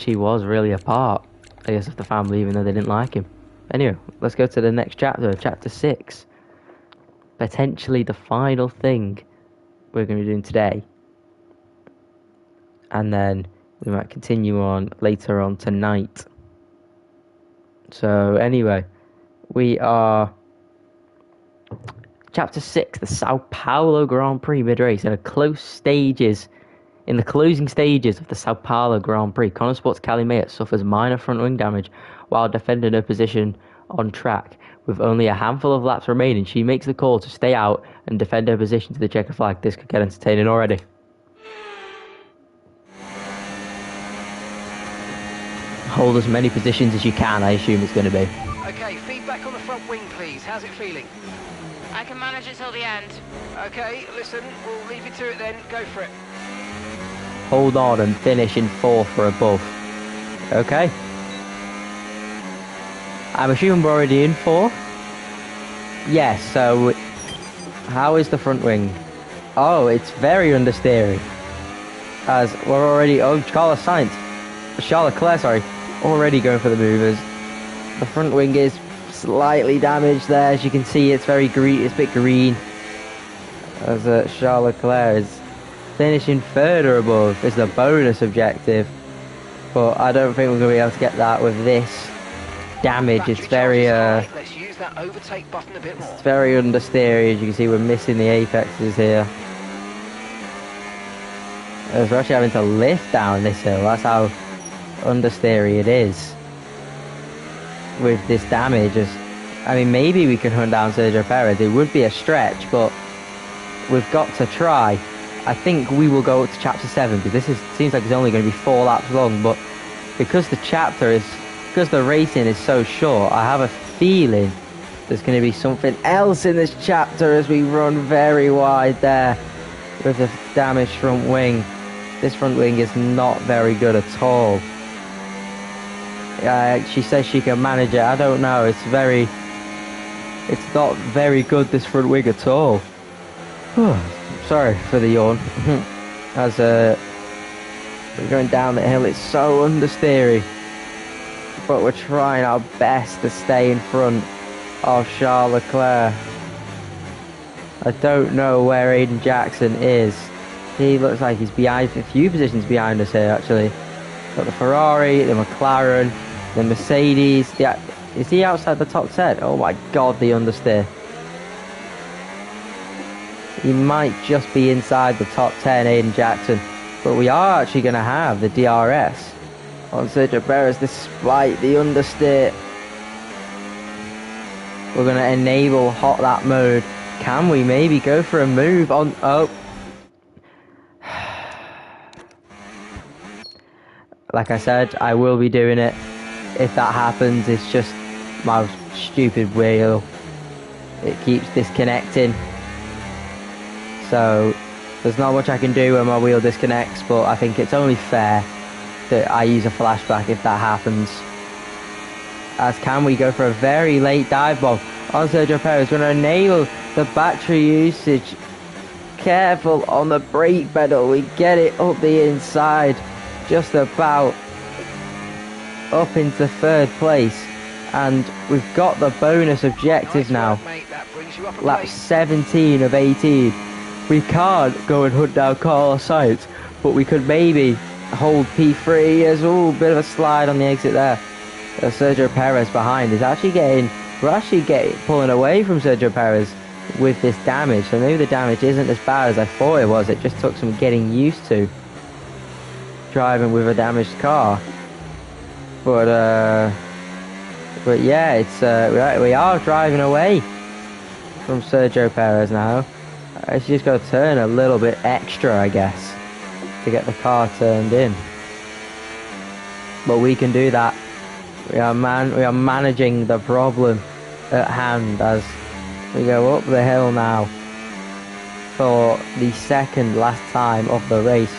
he was really a part, I guess, of the family, even though they didn't like him. Anyway, let's go to the next chapter, chapter 6. Potentially the final thing we're going to be doing today. And then we might continue on later on tonight. So anyway, we are chapter 6, the Sao Paulo Grand Prix mid-race, in the closing stages of the Sao Paulo Grand Prix. Connor Sport's Callie Mayer suffers minor front wing damage while defending her position on track. With only a handful of laps remaining, she makes the call to stay out and defend her position to the checker flag. This could get entertaining already. Hold as many positions as you can, I assume it's going to be. Okay, feedback on the front wing, please. How's it feeling? I can manage it till the end. Okay, listen, we'll leave you to it then. Go for it. Hold on and finish in 4th or above. Okay. I'm assuming we're already in 4th? Yes, so how is the front wing? Oh, it's very understeering. As we're already... Oh, Charles Leclerc, sorry. Already going for the movers. The front wing is slightly damaged there. As you can see, it's very green. It's a bit green. As Charles Leclerc is finishing 3rd or above. Is the bonus objective. But I don't think we're going to be able to get that with this damage. It's very... Let's use that overtake button a bit more. It's very understeery. As you can see, we're missing the apexes here. As we're actually having to lift down this hill. That's how understeery it is. With this damage. I mean, maybe we could hunt down Sergio Perez. It would be a stretch, but we've got to try. I think we will go up to chapter 7, because seems like it's only going to be 4 laps long, but because the racing is so short, I have a feeling there's going to be something else in this chapter as we run very wide there with the damaged front wing. This front wing is not very good at all. She says she can manage it. I don't know. It's not very good, this front wing at all. Sorry for the yawn. As we're going down the hill, it's so understeery. But we're trying our best to stay in front of Charles Leclerc. I don't know where Aiden Jackson is. He looks like he's behind, a few positions behind us here, actually. Got the Ferrari, the McLaren, the Mercedes. Is he outside the top 10? Oh my god, the understeer. He might just be inside the top 10, Aiden Jackson. But we are actually going to have the DRS on Sergio Perez despite the understeer. We're going to enable hot lap mode. Can we maybe go for a move on... Oh. Like I said, I will be doing it. If that happens, it's just my stupid wheel. It keeps disconnecting. So, there's not much I can do when my wheel disconnects, but I think it's only fair that I use a flashback if that happens. As can we go for a very late dive bomb on Sergio Perez. Going to enable the battery usage. Careful on the brake pedal. We get it up the inside. Just about up into 3rd place. And we've got the bonus objective now. Lap 17 of 18. We can't go and hunt down Carlos Sainz, but we could maybe hold P3 as a bit of a slide on the exit there. Sergio Perez behind is actually pulling away from Sergio Perez with this damage. So maybe the damage isn't as bad as I thought it was. It just took some getting used to driving with a damaged car. But yeah, it's we are driving away from Sergio Perez now. She's just got to turn a little bit extra, I guess, to get the car turned in. But we can do that. We are managing the problem at hand as We go up the hill now for the second last time of the race,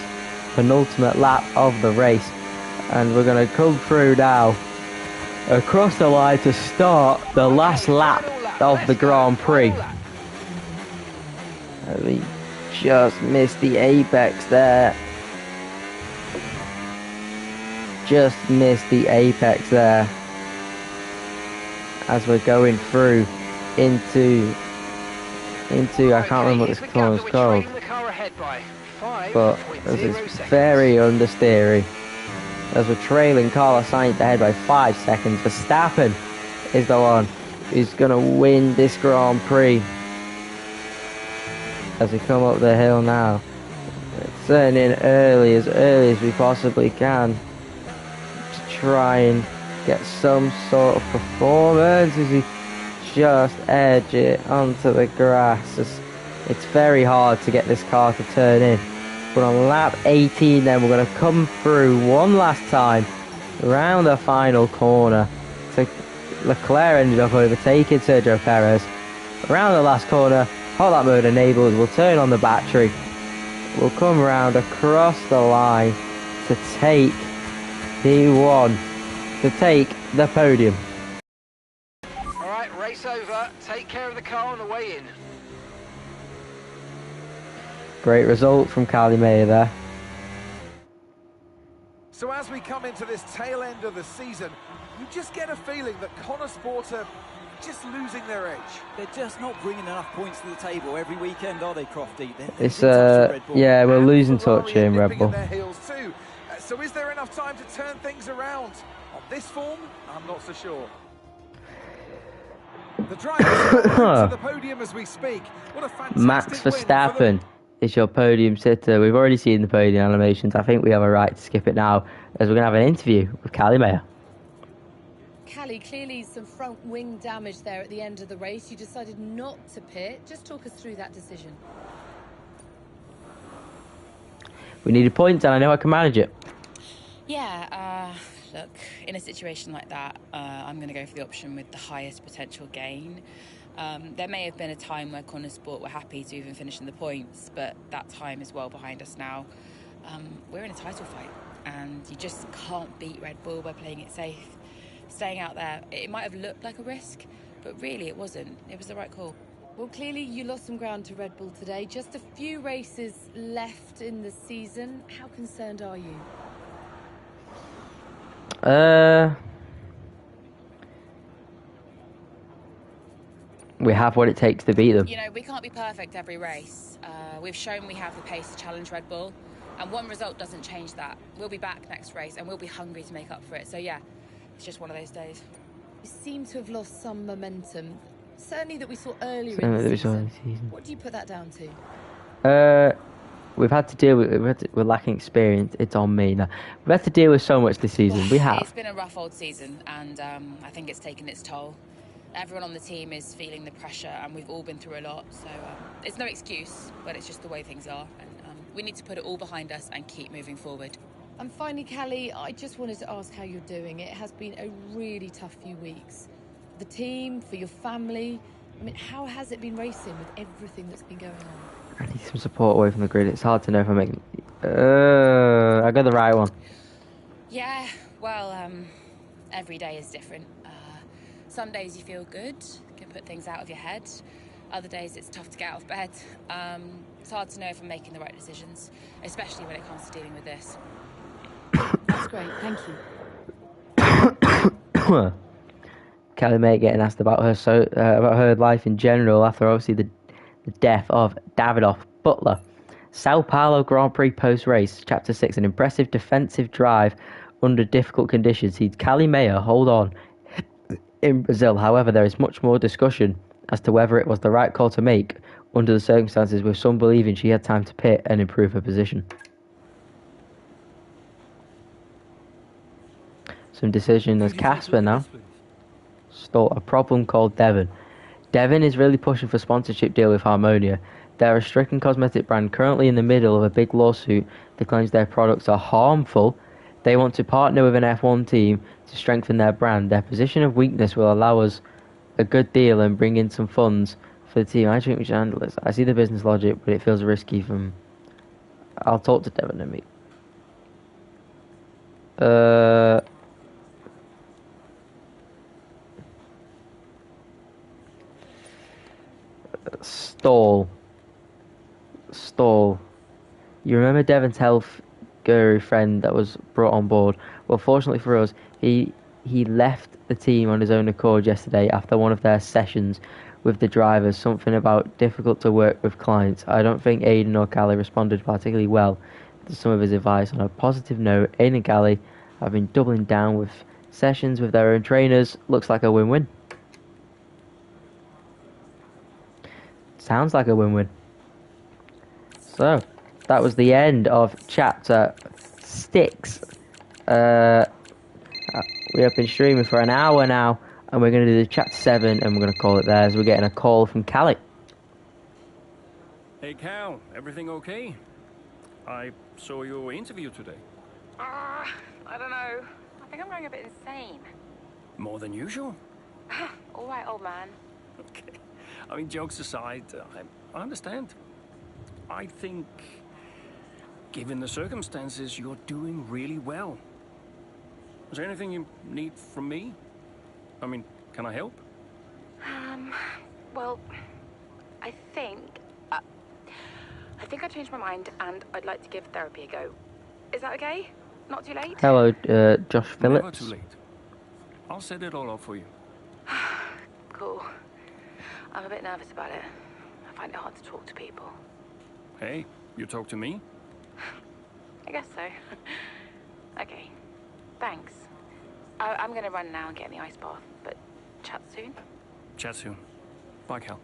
penultimate lap of the race, and we're going to come through now across the line to start the last lap of the Grand Prix. And we just missed the apex there. Just missed the apex there as we're going through into I can't remember what this corner is called, but it's very understeery as we're trailing Carlos Sainz ahead by 5 seconds. Verstappen is the one who's going to win this Grand Prix as we come up the hill now. We're turning in early as we possibly can to try and get some sort of performance as we just edge it onto the grass. It's very hard to get this car to turn in, but on lap 18 then we're going to come through one last time around the final corner. So Leclerc ended up overtaking Sergio Perez around the last corner. Hot lap mode enabled. We'll turn on the battery, we'll come around across the line to take the podium. Alright, race over. Take care of the car on the way in. Great result from Carly Mayer there. So as we come into this tail end of the season, you just get a feeling that Connor Sport are just losing their edge. They're just not bringing enough points to the table every weekend, are they, Crofty? It's yeah, we're losing touch here in Red Bull. So is there enough time to turn things around? On this form, I'm not so sure. The drivers to the podium as we speak. What a fantastic Max Verstappen is your podium sitter. We've already seen the podium animations. I think we have a right to skip it now, as we're going to have an interview with Callie Mayer. Callie, clearly some front wing damage there at the end of the race. You decided not to pit. Just talk us through that decision. We needed points, and I know I can manage it. Yeah, look, in a situation like that, I'm going to go for the option with the highest potential gain. There may have been a time where Connor Sport were happy to even finish in the points, but that time is well behind us now. We're in a title fight, and you just can't beat Red Bull by playing it safe. Staying out there, it might have looked like a risk, but really it wasn't. It was the right call. Well, clearly you lost some ground to Red Bull today. Just a few races left in the season. How concerned are you? We have what it takes to beat them. You know, we can't be perfect every race. We've shown we have the pace to challenge Red Bull, and one result doesn't change that. We'll be back next race, and we'll be hungry to make up for it. So yeah, it's just one of those days. You seem to have lost some momentum. Certainly that we saw earlier in the season. What do you put that down to? We've had to deal with we're lacking experience. It's on me now. We've had to deal with so much this season. We have. It's been a rough old season, and I think it's taken its toll. Everyone on the team is feeling the pressure, and we've all been through a lot. So it's no excuse, but it's just the way things are, and we need to put it all behind us and keep moving forward. And finally, Callie, I just wanted to ask how you're doing. It has been a really tough few weeks. The team, for your family. I mean, how has it been racing with everything that's been going on? I need some support away from the grid. It's hard to know if I'm making... I got the right one. Yeah, well, every day is different. Some days you feel good, can put things out of your head. Other days it's tough to get out of bed. It's hard to know if I'm making the right decisions, especially when it comes to dealing with this. That's great, thank you. Kelly May getting asked about her life in general after obviously the death of Davidoff Butler. Sao Paulo Grand Prix post-race, Chapter 6, an impressive defensive drive under difficult conditions sees Callie Mayer hold on in Brazil. However, there is much more discussion as to whether it was the right call to make under the circumstances, with some believing she had time to pit and improve her position. Some decision as Casper now. Still a problem called Devon. Devon is really pushing for sponsorship deal with Harmonia. They're a stricken cosmetic brand currently in the middle of a big lawsuit that claims their products are harmful. They want to partner with an F1 team to strengthen their brand. Their position of weakness will allow us a good deal and bring in some funds for the team. I think we should handle this. I see the business logic, but it feels risky from... I'll talk to Devon and me. Stall. You remember Devon's health guru friend that was brought on board? Well, fortunately for us, he left the team on his own accord yesterday after one of their sessions with the drivers. Something about difficult to work with clients. I don't think Aiden or Callie responded particularly well to some of his advice. On a positive note, Aiden and Callie have been doubling down with sessions with their own trainers. Looks like a win-win. Sounds like a win-win. So, that was the end of chapter 6. We have been streaming for an hour now, and we're going to do the chapter 7, and we're going to call it there, as we're getting a call from Callie. Hey Cal, everything okay? I saw your interview today. I don't know. I think I'm going a bit insane. More than usual? All right, old man. Okay. I mean, jokes aside, I understand. I think, given the circumstances, you're doing really well. Is there anything you need from me? I mean, can I help? Well, I think I changed my mind and I'd like to give therapy a go. Is that okay? Not too late? Hello, Josh Phillips. Never too late. I'll set it all up for you. Cool. I'm a bit nervous about it. I find it hard to talk to people. Hey, you talk to me? I guess so. Okay. Thanks. I'm gonna run now and get in the ice bath, but chat soon. Chat soon. Bye, Cal.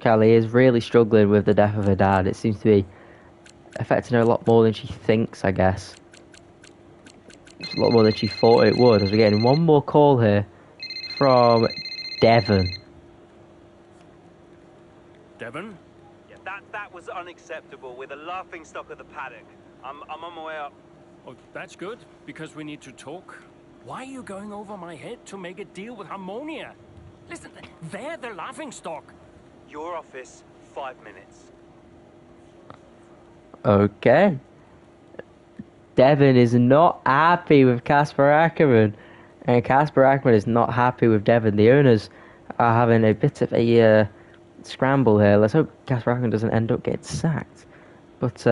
Callie is really struggling with the death of her dad. It seems to be affecting her a lot more than she thinks, I guess. It's a lot more than she thought it would. As we're getting one more call here from Devon. Devon? Yeah, that was unacceptable. We're the laughing stock of the paddock. I'm on my way up. Oh, that's good, because we need to talk. Why are you going over my head to make a deal with Harmonia? Listen, they're the laughing stock. Your office, 5 minutes. Okay. Devon is not happy with Casper Ackerman, and Casper Ackerman is not happy with Devon. The owners are having a bit of a scramble here. Let's hope Casper Ackerman doesn't end up getting sacked. But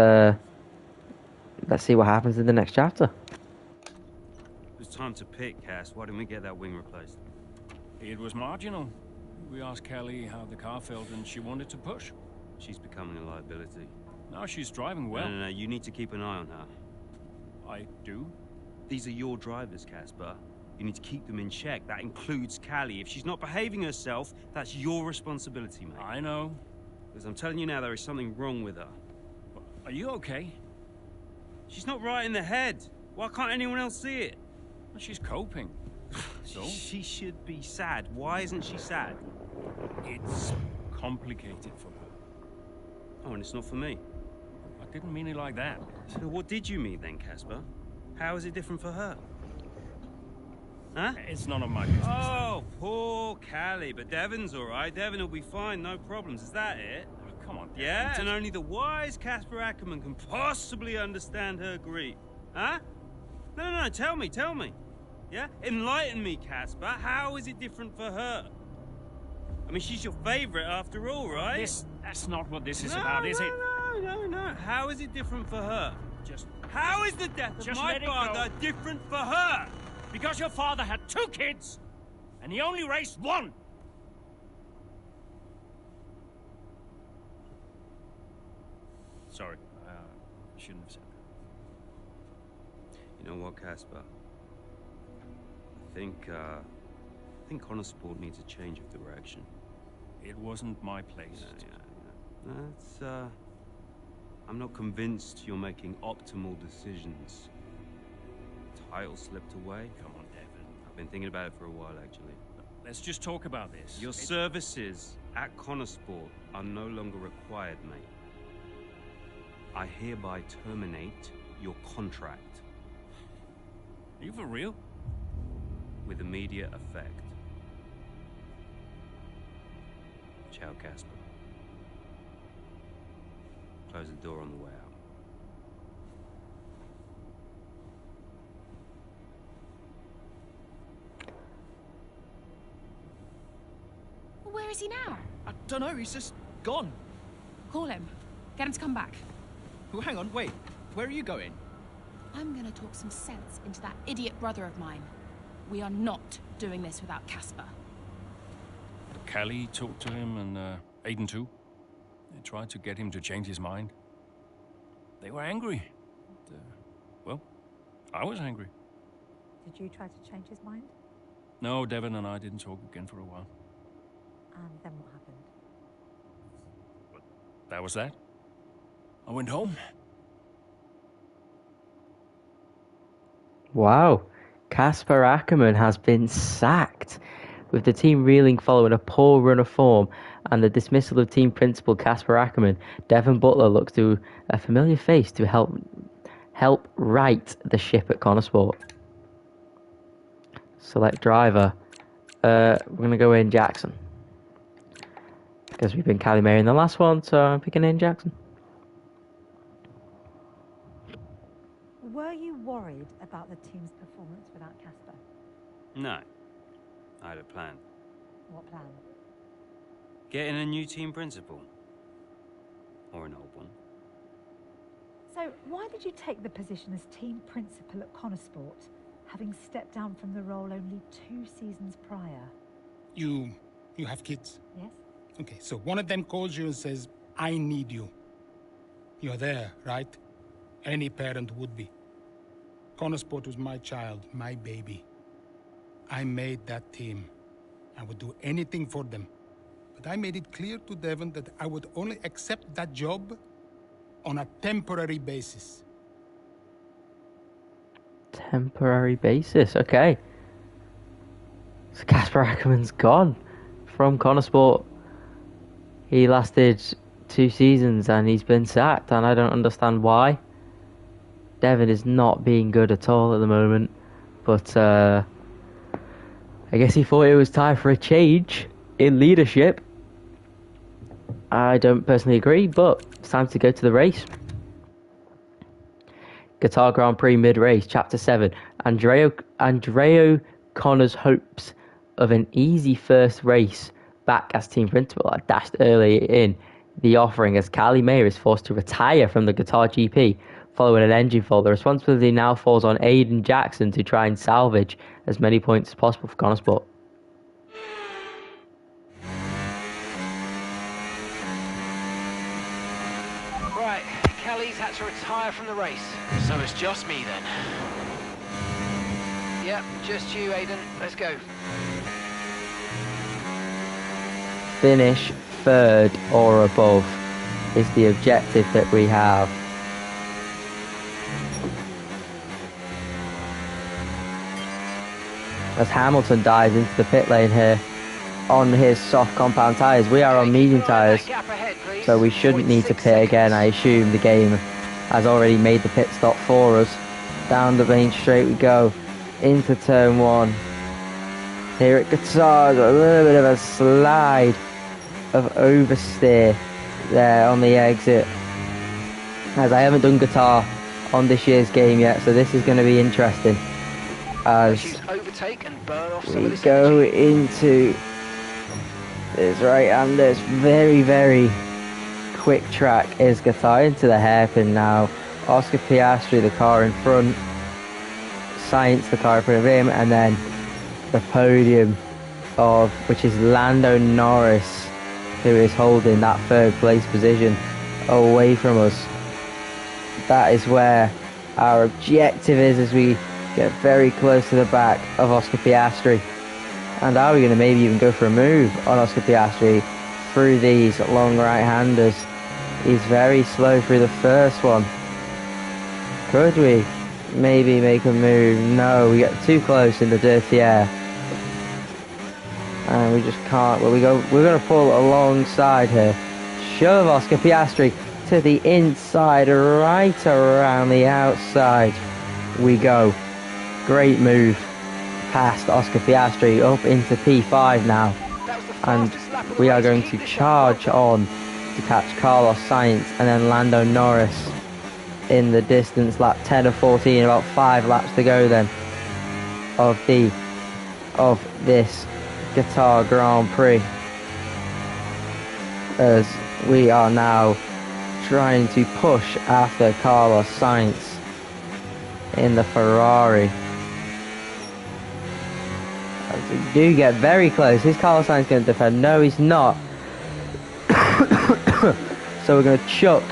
let's see what happens in the next chapter. It's time to pick, Cass. Why didn't we get that wing replaced? It was marginal. We asked Kelly how the car felt, and she wanted to push. She's becoming a liability. Now she's driving well. No. You need to keep an eye on her. I do? These are your drivers, Casper. You need to keep them in check. That includes Callie. If she's not behaving herself, that's your responsibility, mate. I know. Because I'm telling you now, there is something wrong with her. Are you okay? She's not right in the head. Why can't anyone else see it? Well, she's coping. So? She should be sad. Why isn't she sad? It's complicated for her. Oh, and it's not for me. I didn't mean it like that. So what did you mean then, Casper? How is it different for her? Huh? It's none of my business. Oh, poor Callie. But Devon's all right. Devon will be fine, no problems. Is that it? Oh, come on, Devon. Yeah, and only the wise Casper Ackerman can possibly understand her grief. Huh? No, tell me. Yeah? Enlighten me, Casper. How is it different for her? I mean, she's your favorite after all, right? That's not what this is about, is it? No. How is it different for her? How is the death of my father different for her? Because your father had 2 kids, and he only raised 1. Sorry, shouldn't have said that. You know what, Casper? I think Connor Sport needs a change of direction. It wasn't my place. Yeah. I'm not convinced you're making optimal decisions. Title slipped away. Come on, Devon. I've been thinking about it for a while, actually. Let's just talk about this. Your services at Connor Sport are no longer required, mate. I hereby terminate your contract. Are you for real? With immediate effect. Watch out, Casper. Close the door on the way out. Where is he now? I don't know, he's just gone. Call him. Get him to come back. Oh, hang on, wait. Where are you going? I'm gonna talk some sense into that idiot brother of mine. We are not doing this without Casper. Callie talked to him and Aiden too. They tried to get him to change his mind. They were angry. Well, I was angry. Did you try to change his mind? No, Devon and I didn't talk again for a while. And then what happened? That was that. I went home. Wow. Casper Ackerman has been sacked. With the team reeling following a poor run of form and the dismissal of team principal Casper Ackerman, Devon Butler looks to a familiar face to help right the ship at Connorsport. Select driver. We're going to go in Jackson. Because we've been Callie Mayer in the last one, so I'm picking in Jackson. Were you worried about the team's performance without Casper? No. I had a plan. What plan? Getting a new team principal. Or an old one. So, why did you take the position as team principal at Connorsport, having stepped down from the role only 2 seasons prior? You have kids? Yes. Okay, so one of them calls you and says, I need you. You're there, right? Any parent would be. Connorsport was my child, my baby. I made that team. I would do anything for them. But I made it clear to Devon that I would only accept that job on a temporary basis. Temporary basis, okay. So Casper Ackerman's gone from Connorsport. He lasted 2 seasons and he's been sacked, and I don't understand why. Devon is not being good at all at the moment, but I guess he thought it was time for a change in leadership. I don't personally agree, but it's time to go to the race. Qatar Grand Prix mid-race, Chapter 7. Andrea Connor's hopes of an easy first race back as team principal are dashed early in the offering as Callie Mayer is forced to retire from the Qatar GP following an engine fault. The responsibility now falls on Aiden Jackson to try and salvage as many points as possible for Connorsport. Right, Callie's had to retire from the race. So it's just me then. Yep, just you, Aiden. Let's go. Finish 3rd or above is the objective that we have. As Hamilton dives into the pit lane here on his soft compound tyres. We are on medium tyres, so we shouldn't need to pit again. I assume the game has already made the pit stop for us. Down the main straight we go, into turn 1. Here at Qatar, a little bit of a slide of oversteer there on the exit. As I haven't done Qatar on this year's game yet, so this is going to be interesting. As we go into this right-hander, very, very quick track is Qatar into the hairpin now. Oscar Piastri, the car in front. Science, the car in front of him, and then the podium of, which is Lando Norris, who is holding that 3rd place position away from us. That is where our objective is as we get very close to the back of Oscar Piastri. And are we going to maybe even go for a move on Oscar Piastri through these long right-handers? He's very slow through the first one. Could we maybe make a move? No, we get too close in the dirty air. And we just can't. Well, we're going to pull alongside here. Shove Oscar Piastri to the inside, right around the outside we go. Great move past Oscar Piastri up into P5 now. and we are going to charge on to catch Carlos Sainz and then Lando Norris in the distance, lap 10 of 14, about 5 laps to go then of this Qatar Grand Prix, as we are now trying to push after Carlos Sainz in the Ferrari. As we do get very close. Is Carlos Sainz going to defend? No, he's not. So we're going to chuck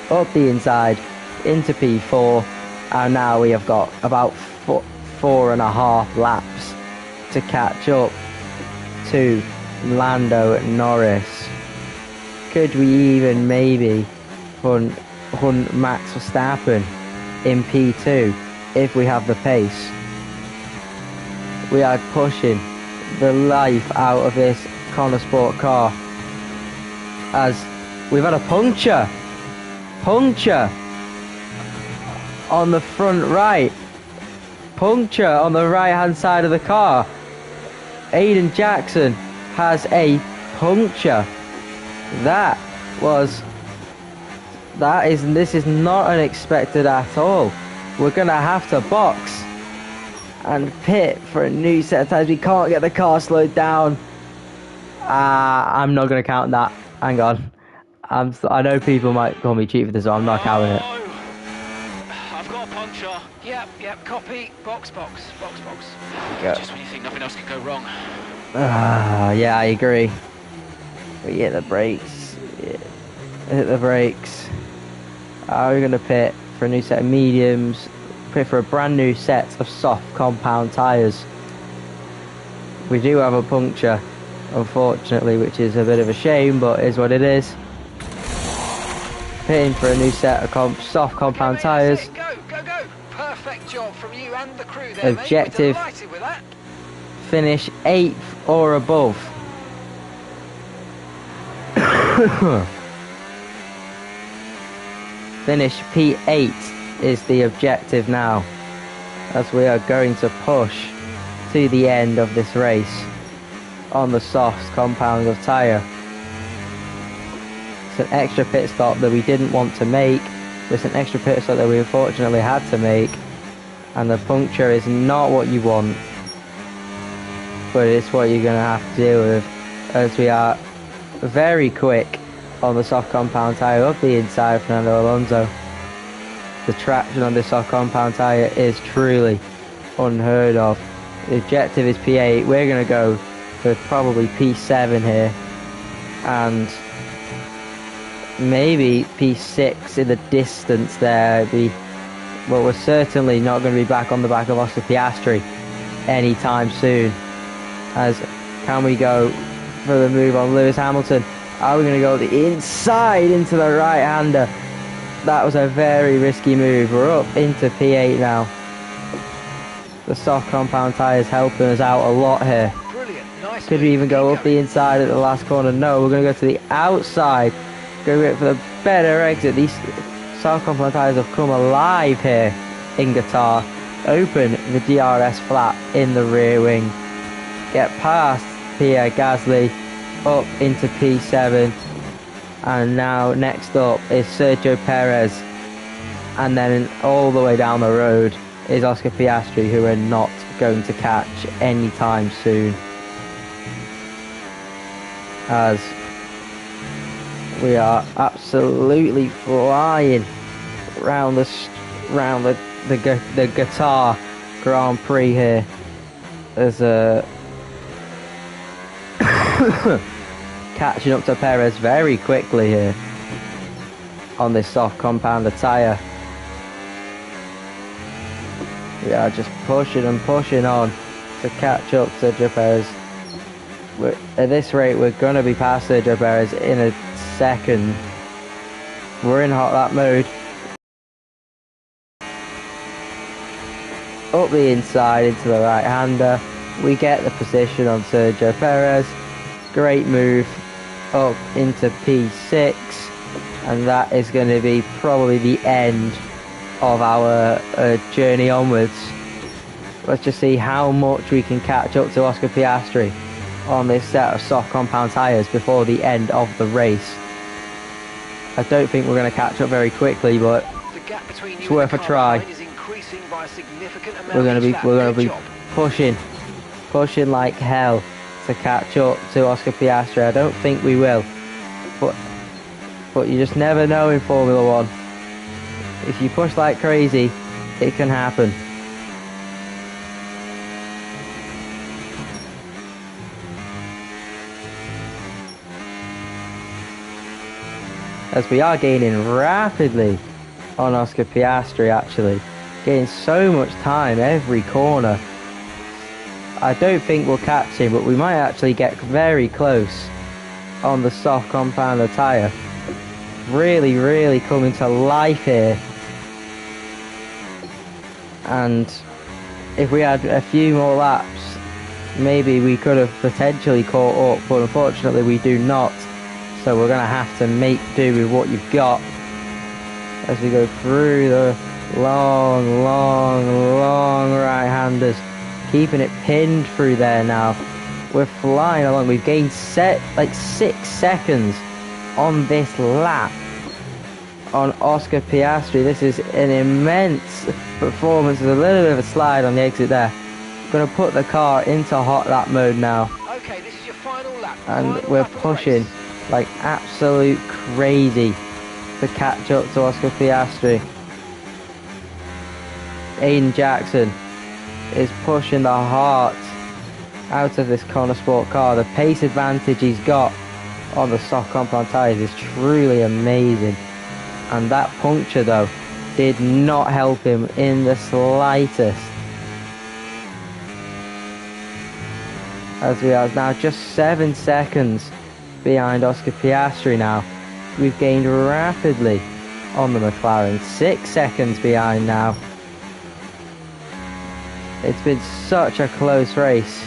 up the inside into P4, and now we have got about 4.5 laps to catch up to Lando Norris. Could we even maybe hunt Max Verstappen in P2 if we have the pace? We are pushing the life out of this Connor Sport car, as we've had a puncture on the front right, puncture on the right hand side of the car. Aiden Jackson has a puncture. This is not unexpected at all. We're gonna have to box and pit for a new set of tires. We can't get the car slowed down. I'm not gonna count that. Hang on. I know people might call me cheap for this, so I'm not counting it. I've got a puncture. Yep, copy. Box. Yeah. Just when you think nothing else can go wrong. Yeah, I agree. We hit the brakes. Hit the brakes. We're going to pit for a new set of mediums. Pit for a brand new set of soft compound tyres. We do have a puncture, unfortunately, which is a bit of a shame, but is what it is. Pitting for a new set of soft compound tyres. Go. Perfect job from you and the crew there, Objective, mate. We're delighted with that. Finish 8th or above. Finish P8 is the objective now, as we are going to push to the end of this race on the soft compound of tyre. It's an extra pit stop that we didn't want to make. It's an extra pit stop that we unfortunately had to make, and the puncture is not what you want, but it's what you're going to have to deal with, as we are very quick on the soft compound tyre up the inside of Fernando Alonso. The traction on this soft compound tyre is truly unheard of. The objective is P8. We're going to go for probably P7 here, and maybe P6 in the distance there. Well, we're certainly not going to be back on the back of Oscar Piastri anytime soon. As can we go for the move on Lewis Hamilton? Are we going to go the inside into the right-hander? That was a very risky move. We're up into P8 now. The soft compound tyre is helping us out a lot here. Brilliant, nice. Could we even go up the inside at the last corner? No, we're going to go to the outside. Go for the better exit. These soft compound tyres have come alive here in Qatar. Open the DRS flap in the rear wing. Get past Pierre Gasly, up into P7. And now next up is Sergio Perez. And then all the way down the road is Oscar Piastri, who we're not going to catch anytime soon, as we are absolutely flying around the Qatar Grand Prix here. There's a catching up to Perez very quickly here on this soft compounder tyre. We are just pushing and pushing on to catch up to Sergio Perez. At this rate, we're going to be past Sergio Perez in a second. We're in hot lap mode. Up the inside into the right-hander. We get the position on Sergio Perez. Great move up into P6. And that is going to be probably the end of our journey onwards. Let's just see how much we can catch up to Oscar Piastri. on this set of soft compound tyres before the end of the race. I don't think we're going to catch up very quickly, but it's worth a try. We're going to be pushing like hell to catch up to Oscar Piastri. I don't think we will, but you just never know in Formula One. If you push like crazy, it can happen. As we are gaining rapidly on Oscar Piastri, actually. Getting so much time every corner. I don't think we'll catch him, but we might actually get very close on the soft compounder tyre. Really, really coming to life here. And if we had a few more laps, maybe we could have potentially caught up, but unfortunately we do not. So we're going to have to make do with what you've got as we go through the long, long, long right-handers. Keeping it pinned through there now. We're flying along. We've gained like 6 seconds on this lap on Oscar Piastri. This is an immense performance. There's a little bit of a slide on the exit there. I'm going to put the car into hot lap mode now. Okay, this is your final lap. And we're pushing like absolute crazy to catch up to Oscar Piastri. Aiden Jackson is pushing the heart out of this Connor Sport car. The pace advantage he's got on the soft compound tyres is truly amazing. And that puncture though did not help him in the slightest. As we are now just 7 seconds behind Oscar Piastri now. We've gained rapidly on the McLaren. 6 seconds behind now. It's been such a close race.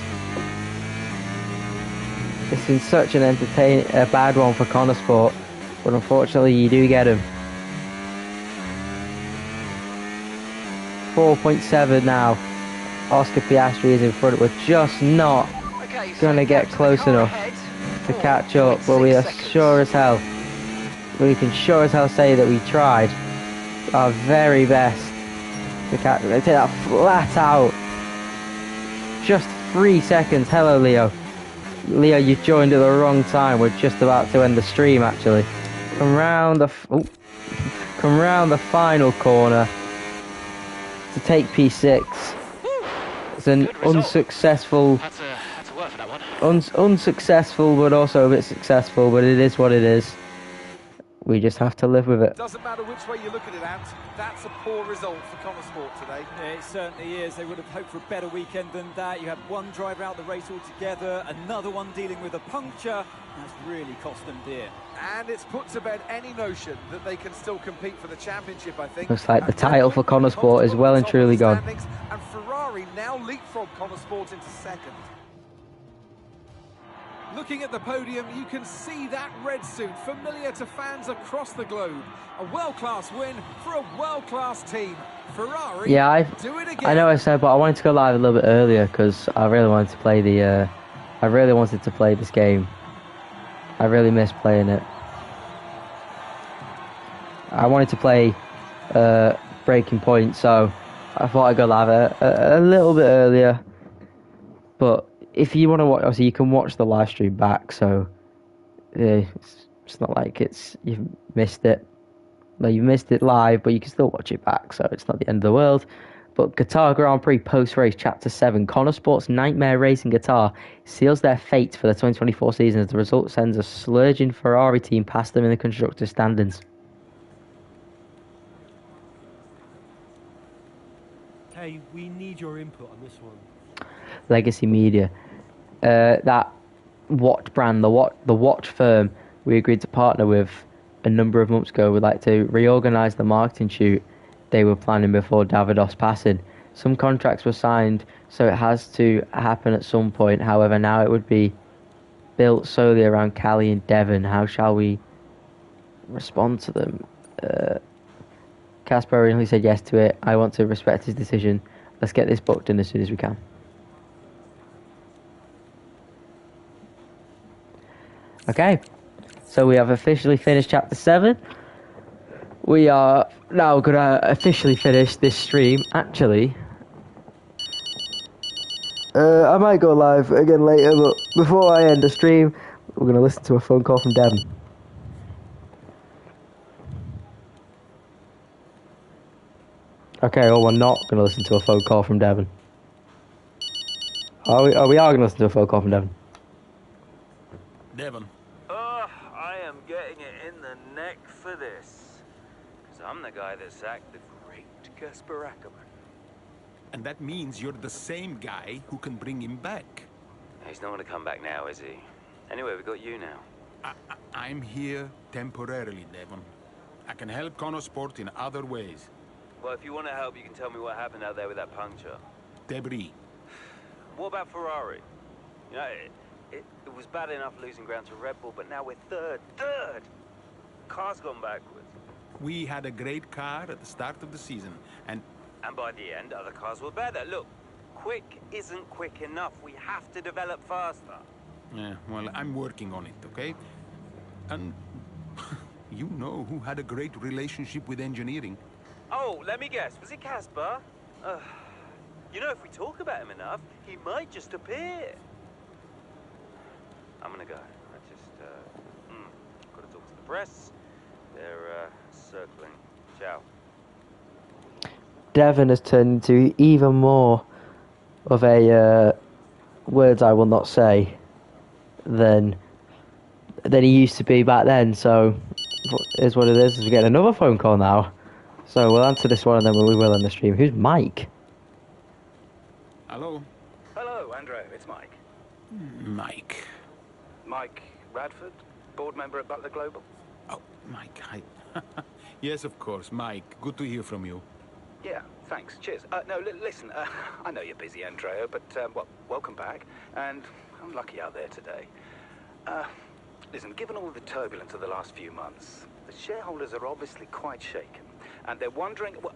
It's been such a bad one for Connor Sport, but unfortunately you do get him. 4.7 now. Oscar Piastri is in front. We're just not going to get close enough to catch up, but we are sure as hell. We can sure as hell say that we tried our very best to catch. We're going to take that flat out. Just 3 seconds. Hello, Leo. Leo, you joined at the wrong time. We're just about to end the stream, actually. Come round the final corner to take P6. It's an unsuccessful, unsuccessful, but also a bit successful. But it is what it is. We just have to live with it. Doesn't matter which way you look at it, Ant. That's a poor result for Connor Sport today. Yeah, it certainly is. They would have hoped for a better weekend than that. You had one driver out the race altogether, another one dealing with a puncture. That's really cost them dear. And it's put to bed any notion that they can still compete for the championship, I think. Looks like the title for Connor Sport is well and truly gone. And Ferrari now leapfrog Connor Sport into second. Looking at the podium, you can see that red suit familiar to fans across the globe. A world-class win for a world-class team. Ferrari, do it again. I know I said, but I wanted to go live a little bit earlier because I really wanted to play the. I really wanted to play this game. I really missed playing it. I wanted to play Braking Point, so I thought I'd go live a little bit earlier. But if you want to watch, obviously you can watch the live stream back, so it's not like you've missed it. Like, you missed it live, but you can still watch it back, so it's not the end of the world. But Qatar Grand Prix post-race, Chapter 7. Connor Sport's Nightmare Racing Qatar seals their fate for the 2024 season as the result sends a slurging Ferrari team past them in the constructors' standings. Hey, we need your input on this one. Legacy Media. That watch brand, the watch firm we agreed to partner with a number of months ago, would like to reorganise the marketing shoot they were planning before Davidos passing. Some contracts were signed, so it has to happen at some point. However, now it would be built solely around Callie and Devon. How shall we respond to them? Casper originally said yes to it. I want to respect his decision. Let's get this booked in as soon as we can. Okay, so we have officially finished chapter 7. We are now going to officially finish this stream. Actually, I might go live again later, but before I end the stream, we're going to listen to a phone call from Devon. Okay, well, we're not going to listen to a phone call from Devon. We are going to listen to a phone call from Devon. Devon. Oh, I am getting it in the neck for this. Because I'm the guy that sacked the great Casper Ackerman. And that means you're the same guy who can bring him back. He's not going to come back now, is he? Anyway, we got you now. I'm here temporarily, Devon. I can help Connosport in other ways. Well, if you want to help, you can tell me what happened out there with that puncture. Debris. What about Ferrari? You know, it was bad enough losing ground to Red Bull, but now we're third. Car's gone backwards. We had a great car at the start of the season, and by the end, other cars were better. Look, quick isn't quick enough. We have to develop faster. Yeah, well, I'm working on it, okay? And you know who had a great relationship with engineering. Oh, let me guess. Was it Casper? You know, if we talk about him enough, he might just appear. I'm gonna go. I just, gotta talk to the press. They're, circling. Ciao. Devon has turned into even more of a, words I will not say, than he used to be back then, so is what it is. We get another phone call now. So we'll answer this one and then we will end the stream. Who's Mike? Hello? Hello, Andrea. It's Mike. Mike. Mike Radford, board member at Butler Global. Oh, Mike, hi. Yes, of course, Mike. Good to hear from you. Yeah, thanks. Cheers. No, listen, I know you're busy, Andrea, but, well, welcome back. And I'm lucky out there today. Listen, given all the turbulence of the last few months, the shareholders are obviously quite shaken. And they're wondering... Well,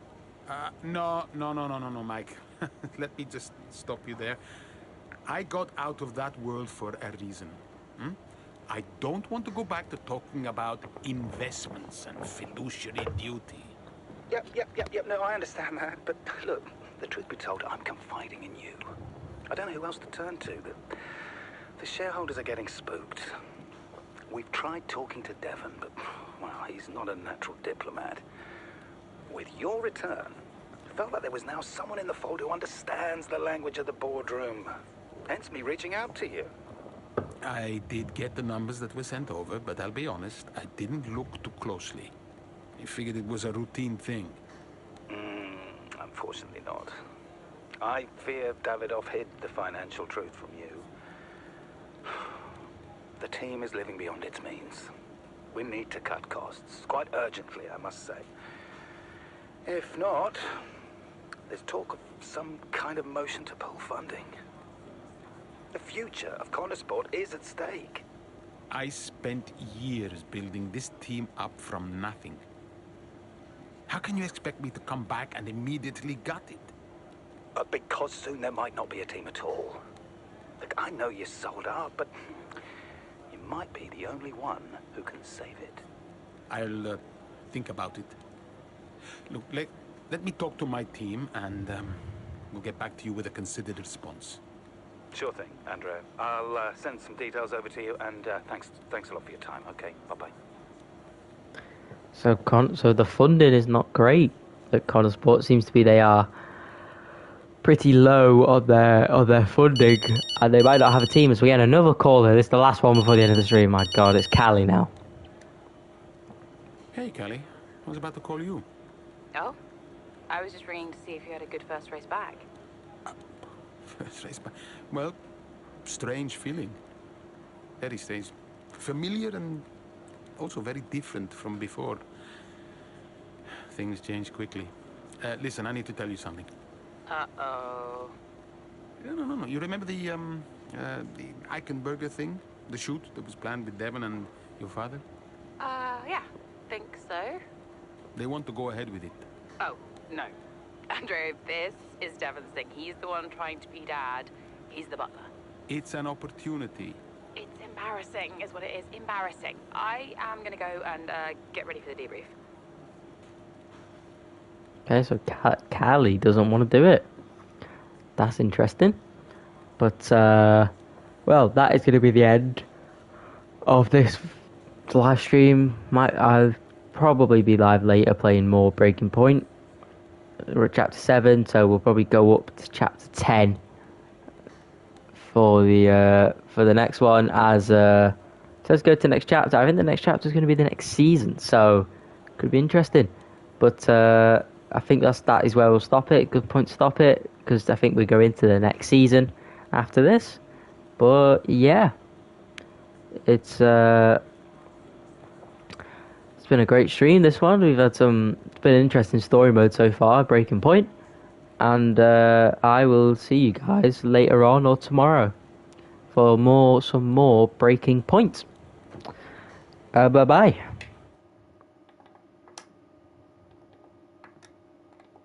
no, Mike. Let me just stop you there. I got out of that world for a reason. I don't want to go back to talking about investments and fiduciary duty. Yep. No, I understand that. But look, the truth be told, I'm confiding in you. I don't know who else to turn to. The shareholders are getting spooked. We've tried talking to Devon, but, well, he's not a natural diplomat. With your return, it felt like there was now someone in the fold who understands the language of the boardroom. Hence me reaching out to you. I did get the numbers that were sent over, but I'll be honest, I didn't look too closely. I figured it was a routine thing. Unfortunately not. I fear Davidoff hid the financial truth from you. The team is living beyond its means. We need to cut costs, quite urgently, I must say. If not, there's talk of some kind of motion to pull funding. The future of Connosport is at stake. I spent years building this team up from nothing. How can you expect me to come back and immediately gut it? Because soon there might not be a team at all. Look, I know you're sold out, but you might be the only one who can save it. I'll think about it. Look, let me talk to my team and we'll get back to you with a considered response. Sure thing, Andrea. I'll send some details over to you, and thanks a lot for your time. Okay, bye-bye. So the funding is not great at Connosport. Seems to be they are pretty low on their funding, and they might not have a team. So we get another call here. This is the last one before the end of the stream. My God, it's Callie now. Hey, Callie. I was about to call you. Oh? I was just ringing to see if you had a good first race back. First race back? Well, strange feeling. Very strange. Familiar and also very different from before. Things change quickly. Listen, I need to tell you something. Uh-oh. No. You remember the Eichenberger thing? The shoot that was planned with Devon and your father? Yeah. Think so. They want to go ahead with it. Oh, no. Andrea, this is Devon's thing. He's the one trying to be Dad. He's the butler. It's an opportunity. It's embarrassing, is what it is. Embarrassing. I am gonna go and get ready for the debrief. Okay, so Callie doesn't want to do it. That's interesting. But, well, that is going to be the end of this live stream. I'll probably be live later playing more Breaking Point. We're at chapter 7, so we'll probably go up to chapter 10 for the next one. So let's go to the next chapter. I think the next chapter is going to be the next season, so it could be interesting. But I think that is where we'll stop it. Good point to stop it, because I think we go into the next season after this. But yeah, it's been a great stream, this one. It's been an interesting story mode so far, Breaking Point. And I will see you guys later on or tomorrow for some more Breaking Point. Bye bye.